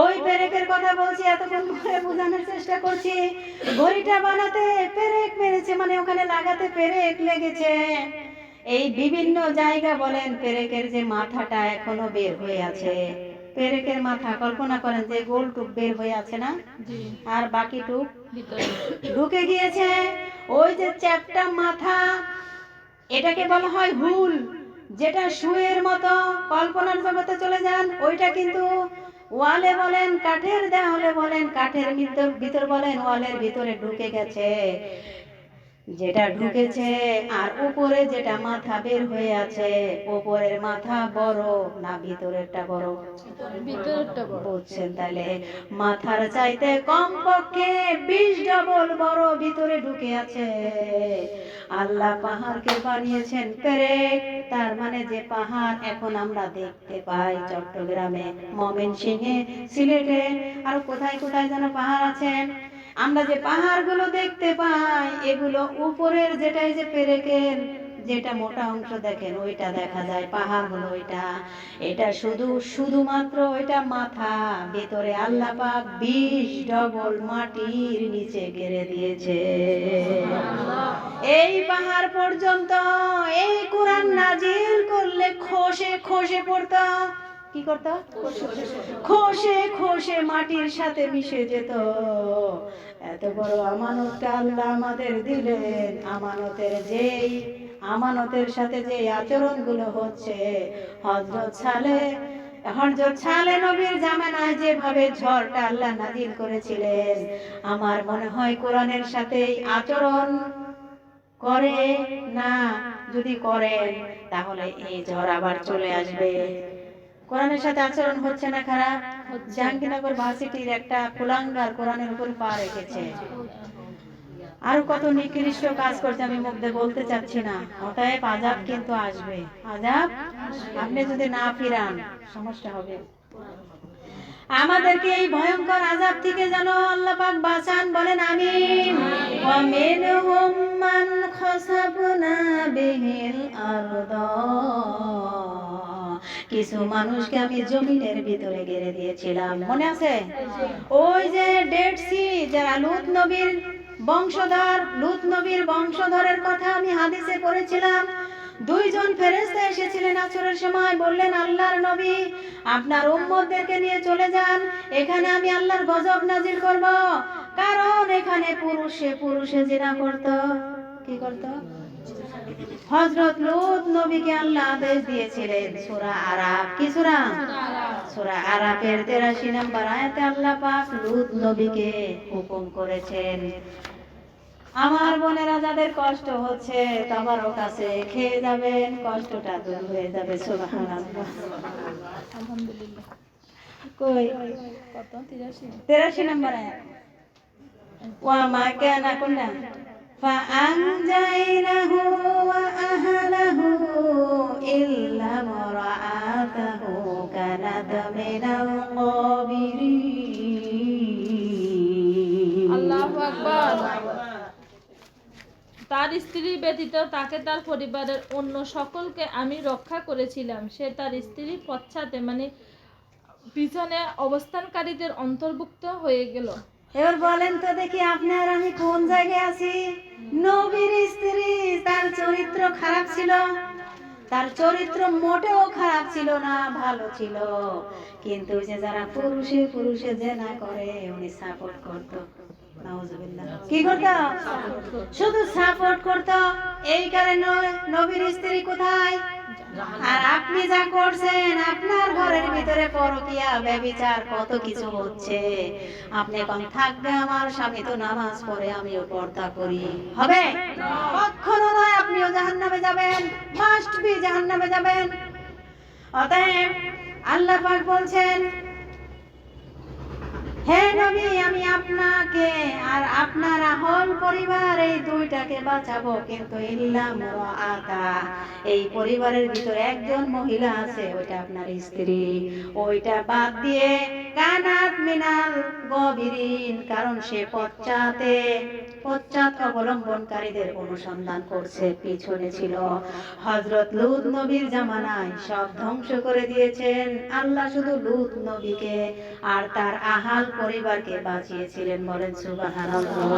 ওই পেরেকের কথা বলছি, এতক্ষণ ধরে বোঝানোর চেষ্টা করছি। ঘড়িটা বানাতে পেরেক মেরেছে, মানে ওখানে লাগাতে পেরেক লেগেছে। এই বিভিন্ন জায়গা বলেন, পেরেকের যে মাথাটা এখনো বের হয়ে আছে, পেরেকের মাথা কল্পনা করেন যে গোল টুক বের হয়ে আছে না, জি। আর বাকি টুক ভিতরে ঢুকে গিয়েছে। ওই যে চ্যাপ্টা মাথা, এটাকে বলা হয় হুল, যেটা শুয়ের মতো। কল্পনার জগতে চলে যান, ওইটা কিন্তু ওয়ালে বলেন, কাঠের দেওয়ালে বলেন, কাঠের ভিতর বলেন, ওয়ালের ভিতরে ঢুকে গেছে। যেটা ঢুকেছে আর উপরে যেটা মাথা বের হয়ে আছে, উপরের মাথা বড় না ভিতরেরটা বড়? ভিতরেরটা বড়। বুঝছেন? তাহলে মাথার চাইতে কমপক্ষে 20 ডবল বড় ভিতরে ঢুকে আছে। আল্লাহ পাহাড়কে বানিয়েছেন পেরেক। তার মানে যে পাহাড় এখন আমরা দেখতে পাই চট্টগ্রামে, ময়মনসিংহে, সিলেটে, আর কোথায় কোথায় যেন পাহাড় আছে, আমরা যে পাহাড়গুলো দেখতে পাই, এগুলো উপরের যেটা, এই যে পেরেকের যেটা মোটা অংশ দেখেন, ওইটা দেখা যায়। পাহাড় হলো ওইটা। এটা শুধুমাত্র ওইটা মাথা, ভেতরে আল্লাহ পাক 20 ডবল মাটির নিচে গেড়ে দিয়েছে। এই পাহাড় পর্যন্ত এই কোরআন নাজিল করলে খসে খসে পড়তো। কি করতো? খসে খসে মাটির সাথে মিশে যেত। এত বড় আমানতটা আল্লাহ আমাদের দিলেন। আমানতের সাথে যে আচরণগুলো হচ্ছে, হযরত সালেহ নবীর জামানায় যেভাবে ঝড়টা আল্লাহ নাজিল করেছিলেন, আমার মনে হয় কোরআনের সাথে এই আচরণ করে না, যদি করেন তাহলে এই ঝড় আবার চলে আসবে। কোরআনের সাথে আচরণ হচ্ছে না খারাপ? জাহাঙ্গীরনগর ভার্সিটির একটা কুলাঙ্গার কোরআনের উপর পা রেখেছে, আর কত নিকৃষ্ট কাজ করছে আমি মুখ দিয়ে বলতে চাচ্ছি না। অতএব আযাব কিন্তু আসবে, আযাব আপনি যদি না ফিরান সমস্যা হবে। আমাদেরকে এই ভয়ঙ্কর আযাব থেকে যেন আল্লাহ পাক বাঁচান, বলেন আমিন। ওয়া মিনহুম মান খাসাফনা বিহিল আরদ, কিছু মানুষকে আমি জমিনের ভিতরে গেড়ে দিয়েছিলাম, মনে আছে? ওই যে ডেড সি, যারা লূত নবীর বংশধর, লূত নবীর বংশধরের কথা আমি হাদিসে পড়েছিলাম। দুইজন ফেরেশতা এসেছিলেন আসরের সময়, বললেন আল্লাহর নবী আপনার উম্মতদেরকে নিয়ে চলে যান, এখানে আমি আল্লাহর গজব নাজিল করব। কারণ এখানে পুরুষে পুরুষে জিনা করত। কি করত? হযরত লূত নবীকে আল্লাহ আদেশ দিয়েছিলেন সূরা আরাফ, কি সূরা? সূরা আরাফের 83 নম্বর আয়াতে আল্লাহ পাক লূত নবীকে হুকুম করেছেন, আমার বোনেরা যাদের কষ্ট হচ্ছে তোমারও কাছে খেয়ে যাবেন, কষ্টটা দূর হয়ে যাবে। সুবহানাল্লাহ, আলহামদুলিল্লাহ। কই কত? 83। 83 নম্বর আয়াত। ওয়া মা কানা কুন্না ফাআনজাইনাহু ওয়া আহলাহু ইল্লা মারআতাহু কানাত মিনাল গাবিরিন। আল্লাহু আকবার। তার স্ত্রী ব্যতীত তাকে তার পরিবারের অন্য সকলকে আমি রক্ষা করেছিলাম। সে তার স্ত্রীর পশ্চাতে মানে পিছনে অবস্থানকারীদের অন্তর্ভুক্ত হয়ে গেল। এবার বলেন তো দেখি আপনার আমি কোন জায়গায় আছি? নবীর স্ত্রী, তার চরিত্র খারাপ ছিল, তার চরিত্র মোটেও খারাপ ছিল না, ভালো ছিল, কিন্তু ওই যে যারা পুরুষে পুরুষে জেনা করে উনি সাপোর্ট করত। নাউজুবিল্লাহ। কি করত? শুধু সাপোর্ট করত। এই কারণে নবীর স্ত্রী কোথায়? আর আপনি যা করছেন, আপনার ঘরের ভিতরে পরকীয়া ব্যভিচার কত কিছু হচ্ছে, আপনি এখন থাকবে আমার স্বামী তো নামাজ পড়ে আমিও পর্দা করি, হবে? কখনো নয়, আপনিও জাহান্নামে যাবেন, মাস্ট বি জাহান্নামে যাবেন। অতএব আল্লাহ পাক বলছেন, হে নবী আমি আপনাকে আর আপনার আহল পরিবার এই দুইটাকে বাঁচাবো, কিন্তু ইল্লা মুরাআতা, এই পরিবারের ভিতরে একজন মহিলা আছে, ওইটা আপনার স্ত্রী, ওইটা বাদ দিয়ে কানাত মিনাল গাবিরিন, কারণ সে পশ্চাৎ অবলম্বনকারীদের অনুসন্ধান করছে, পিছনে ছিল। হযরত লূত নবীর জামানায় সব ধ্বংস করে দিয়েছেন আল্লাহ, শুধু লূত নবীকে আর তার আহাল পরিবারকে বাঁচিয়েছিলেন, বলেন সুবহানাল্লাহ।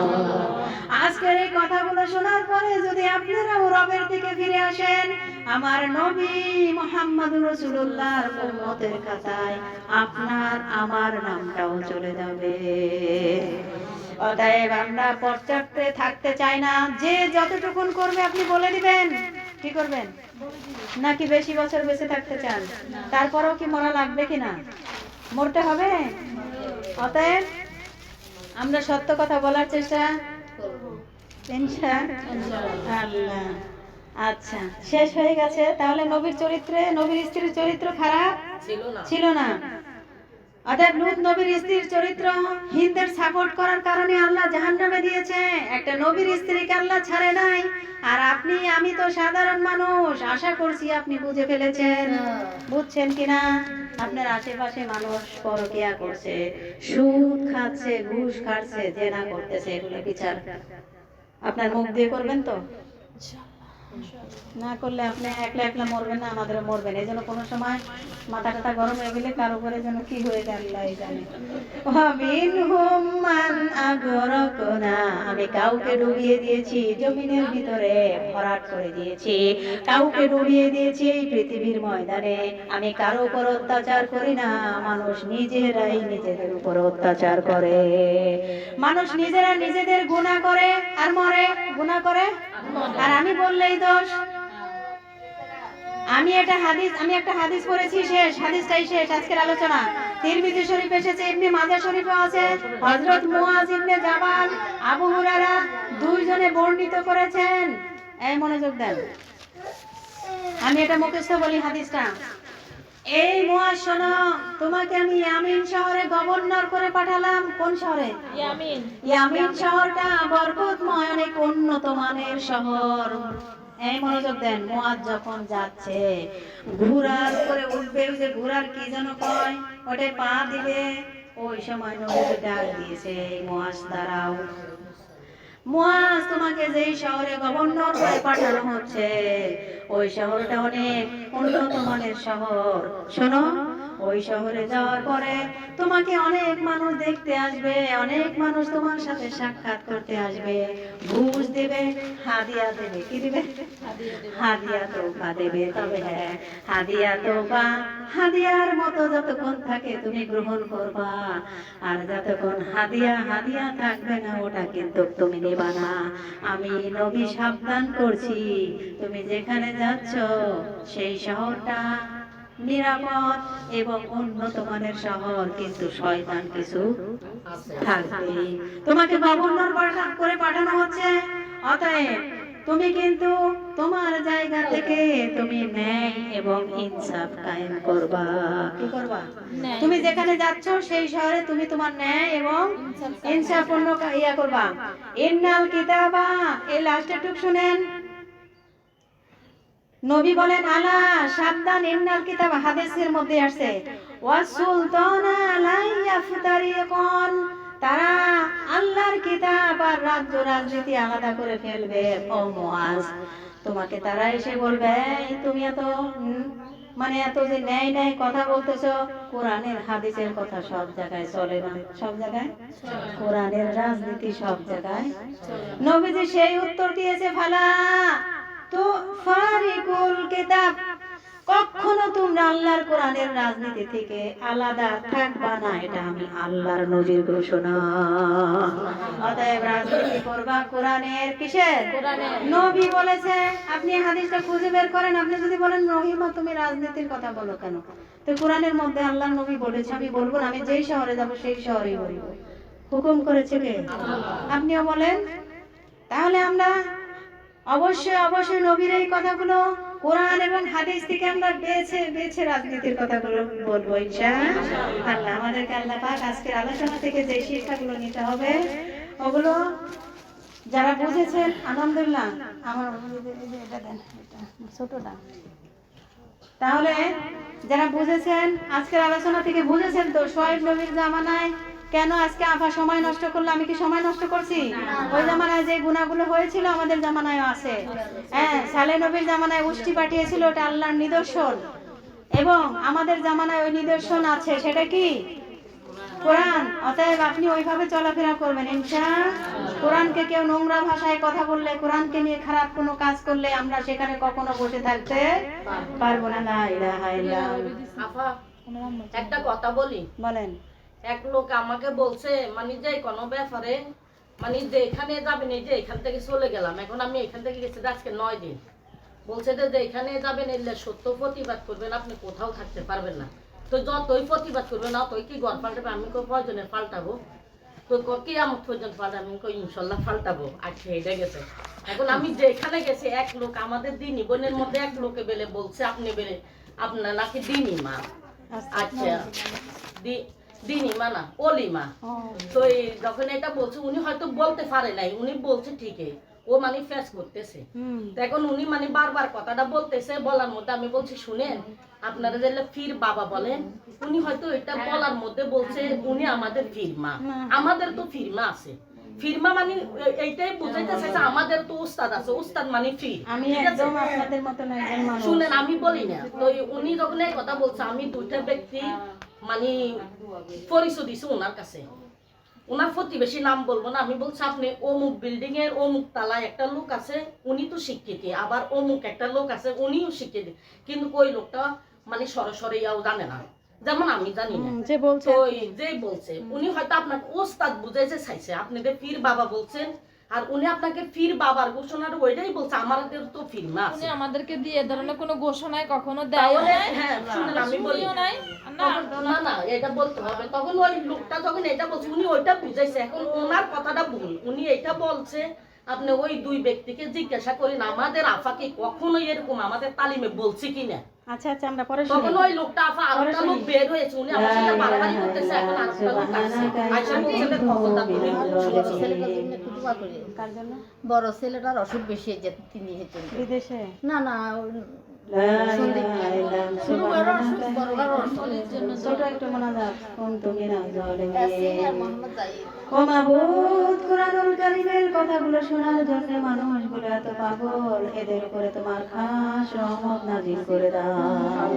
আজকের এই কথাগুলো শোনার পরে যদি আপনারাও রবের দিকে ফিরে আসেন, আমার নবী মুহাম্মদুর রাসূলুল্লাহর উম্মতের খাতায় আপনার আমার নামটাও চলে যাবে। অতএব আমরা পশ্চাতে থাকতে চাই না, যে যতটুকুন করবে আপনি বলে দিবেন, কি করবেন? নাকি বেশি বছর বেঁচে থাকতে চান? তারপরেও কি মরা লাগবে কিনা? মরতে হবে। অতএব আমরা সত্য কথা বলার চেষ্টা করব, ইনশাআল্লাহ। আচ্ছা, শেষ হয়ে গেছে। তাহলে নবীর স্ত্রীর চরিত্র খারাপ ছিল না। অতএব লূত নবীর স্ত্রীর চরিত্র হিন্দের সাপোর্ট করার কারণে আল্লাহ জাহান্নামে দিয়েছে। একটা নবীর স্ত্রীকে আল্লাহ ছাড়ে নাই। আর আপনি আমি তো সাধারণ মানুষ, আশা করছি আপনি বুঝে ফেলেছেন। বুঝছেন কিনা? আপনার আশেপাশে মানুষ পরকীয়া করছে, সুদ খাচ্ছে, ঘুষ খাচ্ছে, জেনা করতেছে, এগুলো বিচার আপনার মুখ দিয়ে করবেন তো? না করলে আপনি একলা একলা মরবেন না, আমাদেরও মরবেন। এই জন্য কোনো সময় মাথা টাথা গরম হয়ে গেলে কারো উপরে যেন কি হয়ে যায় আল্লাহ জানে। ওয়ামিনহুম মান আগরাকনা, আমি কাউকে ডুবিয়ে দিয়েছি জমিনের ভিতরে, ভরাট করে দিয়েছি, কাউকে ডুবিয়ে দিয়েছি এই পৃথিবীর ময়দানে। আমি কারো উপর অত্যাচার করি না, মানুষ নিজেরাই নিজেদের উপর অত্যাচার করে। মানুষ নিজেরা নিজেদের গুনাহ করে আর মরে, গুনাহ করে আর আমি বললেই দোষ। আমি একটা হাদিস পড়েছি, শেষ হাদিসটাই শেষ আজকের আলোচনা। তিরমিজি শরীফ এসেছে, ইবনে মাজাহ শরীফে আছে। হযরত মুআয ইবনে জাবাল, আবু হুরায়রা দুইজনে বর্ণিত করেছেন এই মনোযোগ দেন, আমি এটা মুখস্থ বলি হাদিসটা। এই মুয়াজ শোনো, তোমাকে আমি ইয়ামিন শহরে গভর্নর করে পাঠালাম। কোন শহরে? ইয়ামিন। ইয়ামিন শহরটা বরকতময়, অনেক উন্নত মানের শহর। এই মনোযোগ দেন, মুয়াজ যখন যাচ্ছে ঘোড়ার উপরে উঠবে, ওই যে ঘোড়ার কি যেন কয়, ওটায় পা দিবে, ওই সময় নবীজি ডাক দিয়েছে, মুয়াজ দাঁড়াও। মুয়াজ, তোমাকে যেই শহরে গভর্নর করে পাঠানো হচ্ছে ওই শহরটা অনেক উন্নত মানের শহর। শোনো, ওই শহরে যাওয়ার পরে তোমাকে অনেক মানুষ দেখতে আসবে, অনেক মানুষ তোমার সাথে সাক্ষাৎ করতে আসবে, ঘুষ দেবে, হাদিয়া দেবে। কি দিবে? হাদিয়া তোফা দেবে। তবে হ্যাঁ, হাদিয়া তোফা হাদিয়ার মতো যতক্ষণ থাকে তুমি গ্রহণ করবা, আর যতক্ষণ হাদিয়া হাদিয়া থাকবে না ওটা কিন্তু তুমি নেবা না। আমি নবী সাবধান করছি, তুমি যেখানে যাচ্ছ সেই শহরটা নিরাপদ এবং উন্নত মানের শহর, কিন্তু শয়তান কিছু থাকবে। তোমাকে গভর্নর করে পাঠানো হচ্ছে, অতএব তুমি কিন্তু তোমার জায়গা থেকে তুমি ন্যায় এবং ইনসাফ কায়েম করবা। কি করবা? ন্যায়। তুমি যেখানে যাচ্ছ সেই শহরে তুমি তোমার ন্যায় এবং ইনসাফপূর্ণ ইয়া করবা। ইন্নাল কিতাবা, এই লাস্টের টুক শুনেন, নবী বলেন আলা সাবধান, ইন্নাল কিতাব হাদিসের মধ্যে আসছে, ওয়াস সুলতানা লা ইয়াফতারিকুন, তারা আল্লাহর কিতাব আর রাজ্য রাজনীতি আলাদা করে ফেলবে। ও মুয়াজ, তোমাকে তারা এসে বলবে, এই তুমি এত মানে এত যে ন্যায় ন্যায় কথা বলতেছো, কোরআনের হাদিসের কথা সব জায়গায় চলে না। সব জায়গায় কোরআনের রাজনীতি সব জায়গায়। নবীজি সেই উত্তর দিয়েছে, ফালা তো ফারিকুল কিতাব, কখনো তোমরা আল্লাহর কোরআনের রাজনীতি থেকে আলাদা থাকবা না, এটা আমি আল্লাহর নবীর ঘোষণা। অতএব রাজনীতি করবা কোরআনের কিসের? কোরআনের। নবী বলেছে। আপনি হাদিসটা খুঁজে বের করেন, আপনি যদি বলেন রহিমা তুমি রাজনীতির কথা বলো কেন, তো কোরআনের মধ্যে আল্লাহর নবী বলেছে, আমি বলবো না, আমি যেই শহরে যাব সেই শহরেই বলবো। হুকুম করেছে কে? আপনিও বলেন। তাহলে আমরা অবশ্যই অবশ্যই নবীর এই কথাগুলো কোরআন এবং হাদিস থেকে আমরা বেছে বেছে রাজনীতির কথাগুলো বলবো ইনশাআল্লাহ। আমাদেরকে আল্লাহ পাক আজকের আলোচনা থেকে যে শিক্ষাগুলো নিতে হবে ওগুলো যারা বুঝেছেন আলহামদুলিল্লাহ। আমার এটা দেন, এটা ছোটটা। তাহলে যারা বুঝেছেন আজকের আলোচনা থেকে বুঝেছেন তো শোয়েব নবীর জামানায় কেন আজকে আফা সময় নষ্ট করলো? আমি কি সময় নষ্ট করছি? ওই জামানায় যে গুনাহগুলো হয়েছিল আমাদের জামানায়ও আছে। হ্যাঁ, সালেহ নবীর জামানায় উষ্টি পাঠিয়েছিল, ওটা আল্লাহর নিদর্শন, এবং আমাদের জামানায় ওই নিদর্শন আছে, সেটা কি? কোরআন। অতএব আপনি ওইভাবে চলাফেরা করবেন ইনশাআল্লাহ। কোরআনকে কেউ নোংরা ভাষায় কথা বললে, কোরআনকে নিয়ে খারাপ কোনো কাজ করলে আমরা সেখানে কখনো বসে থাকতে পারবো না। লা ইলাহা ইল্লাল্লাহ। আফা, একটা কথা বলি। বলেন। এক লোক আমাকে বলছে, মানে যে কোনো ব্যাপারে, মানে যে এখানে যাবেন, এই যে এখান থেকে চলে গেলাম, এখন আমি এখান থেকে গেছি আজকে 9 দিন, বলছে যে এখানে যাবেন এলে সত্য প্রতিবাদ করবেন, আপনি কোথাও থাকতে পারবেন না। তো যতই প্রতিবাদ করবেন না ততই কি ঘর পাল্টাবে? আমি প্রয়োজনে পাল্টাবো, তো কি আমার প্রয়োজন পাল্টাবো? আমি ইনশাল্লাহ পাল্টাবো। আচ্ছা, এটা গেছে। এখন আমি যেখানে গেছি এক লোক, আমাদের দিনী বোনের মধ্যে এক লোকে বেলে বলছে, আপনি বেলে আপনার নাকি দিনী মা। আচ্ছা, দিনী মা না, অলিমা। তো যখন এটা বলছে, উনি হয়তো বলতে পারে নাই, উনি বলছে ঠিকই, ও মানে ফেস করতেছে। এখন উনি মানে বারবার কথাটা বলতেছে, বলার মধ্যে আমি বলছি, শুনেন, আপনারা যে ফির বাবা বলেন, উনি হয়তো এটা বলার মধ্যে বলছে উনি আমাদের ফিরমা, আমাদের তো ফিরমা আছে। ফিরমা মানে এইটাই বুঝাইতেছে যে আমাদের তো উস্তাদ আছে, উস্তাদ মানে ফির। আমি একদম আপনাদের মত না, একজন মানুষ। শুনেন, আমি বলি না তো, উনি যখন এই কথা বলছে, আমি দুইটা ব্যক্তি মানে পরিচয় দিছি ওনার কাছে। ওনার প্রতিবেশী নাম বলবো না, আমি বলছি আপনি অমুক বিল্ডিং এর অমুক তালায় একটা লোক আছে, উনি তো শিক্ষিত, আবার অমুক একটা লোক আছে উনিও শিক্ষিত, কিন্তু ওই লোকটা মানে সরাসরি জানে না, যেমন আমি জানি না। যে বলছে, যে বলছে উনি হয়তো আপনাকে ওস্তাদ বুঝাইতে চাইছে, আপনাদের পীর বাবা বলছেন, আর উনি আপনাকে পীর বাবার ঘোষণার ওইটাই বলছে, আমাদের তো পীর মা আছে। উনি আমাদেরকে দিয়ে ধরনের কোনো ঘোষণায় কখনো দেয় তাহলে নাই। হ্যাঁ, শুনেন, আমি বলি শুনিও নাই। না না, এটা বলতে হবে। তখন ওই লোকটা যখন এটা বলছে, উনি ওইটা বুঝাইছে, এখন ওনার কথাটা ভুল, উনি এটা বলছে আপনি ওই দুই ব্যক্তিকে জিজ্ঞাসা করেন আমাদের আফাকে কখনো এরকম আমাদের তালিমে বলছে কিনা। আচ্ছা আচ্ছা, আমরা পরে তখন ওই লোকটা আফা আরেকটা লোক বের হয়েছে, উনি আমার সাথে বাড়াবাড়ি করতেছে, এখন আরেকটা লোক আসছে আইসা বলছে যে খবরদার তুমি শুনছো। ছেলেটার জন্য একটু দোয়া করি। কার জন্য? বড় ছেলেটার অসুখ বেশি যে তিনি হেঁটে বিদেশে? না না শুরু বড় অসুখ বড় অসুখ ছোট একটু মোনাজাত তুমি না জলে আর মোহাম্মদ জাহিদ ও মাবুদ, কোরআনুল কারীমের কথাগুলো শোনার জন্য মানুষগুলো এত পাগল, এদের উপরে তোমার খাস রহমত নাজিল করে দাও।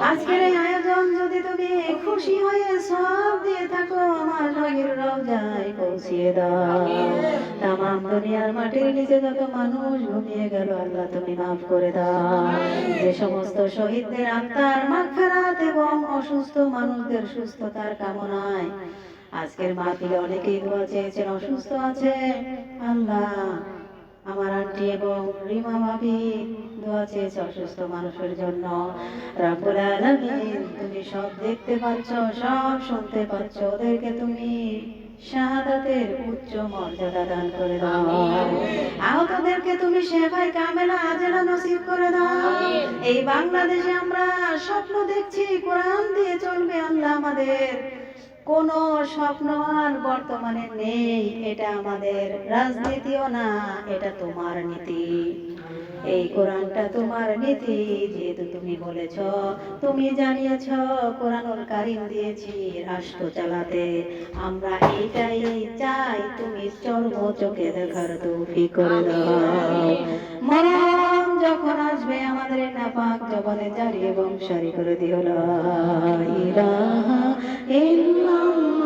আজকের এই আয়োজন যদি তুমি খুশি হয়ে সব দিয়ে থাকো, আমার নগীর রওজায় পৌঁছিয়ে দাও। তামাম দুনিয়ার মাটির নিচে যত মানুষ ঘুমিয়ে গেল, আল্লাহ তুমি মাফ করে দাও। যে সমস্ত শহীদদের আত্মার মাগফিরাত এবং অসুস্থ মানুষদের সুস্থতার কামনায় আজকের মাহফিলে অনেকেই দোয়া চেয়েছেন, অসুস্থ আছে, আল্লাহ আমার আন্টি এবং রিমা ভাবি দোয়া চেয়েছে অসুস্থ মানুষের জন্য। রব্বুল আলামিন, তুমি সব দেখতে পাচ্ছ, সব শুনতে পাচ্ছ, ওদেরকে তুমি শাহাদাতের উচ্চ মর্যাদা দান করে দাও। আহতদেরকে তুমি সেবায় কামেলা আজেলা নসিব করে দাও। এই বাংলাদেশে আমরা স্বপ্ন দেখছি কোরআন দিয়ে চলবে, আল্লাহ আমাদের কোন স্বপ্ন আর বর্তমানে নেই, এটা আমাদের রাজনীতিও না, এটা তোমার নীতি। এই কোরআনটা তোমার নীতি, যেহেতু তুমি বলেছ, তুমি জানিয়েছ, কোরআনুল কারীম দিয়েছি রাষ্ট্র চালাতে, আমরা এইটাই চাই, তুমি চর্ম চোখে দেখার তৌফিক করে দাও। মরণ যখন আসবে আমাদের নাপাক জবানে জারি এবং সারি করে দিও লা ইলাহা ইল্লাল্লাহ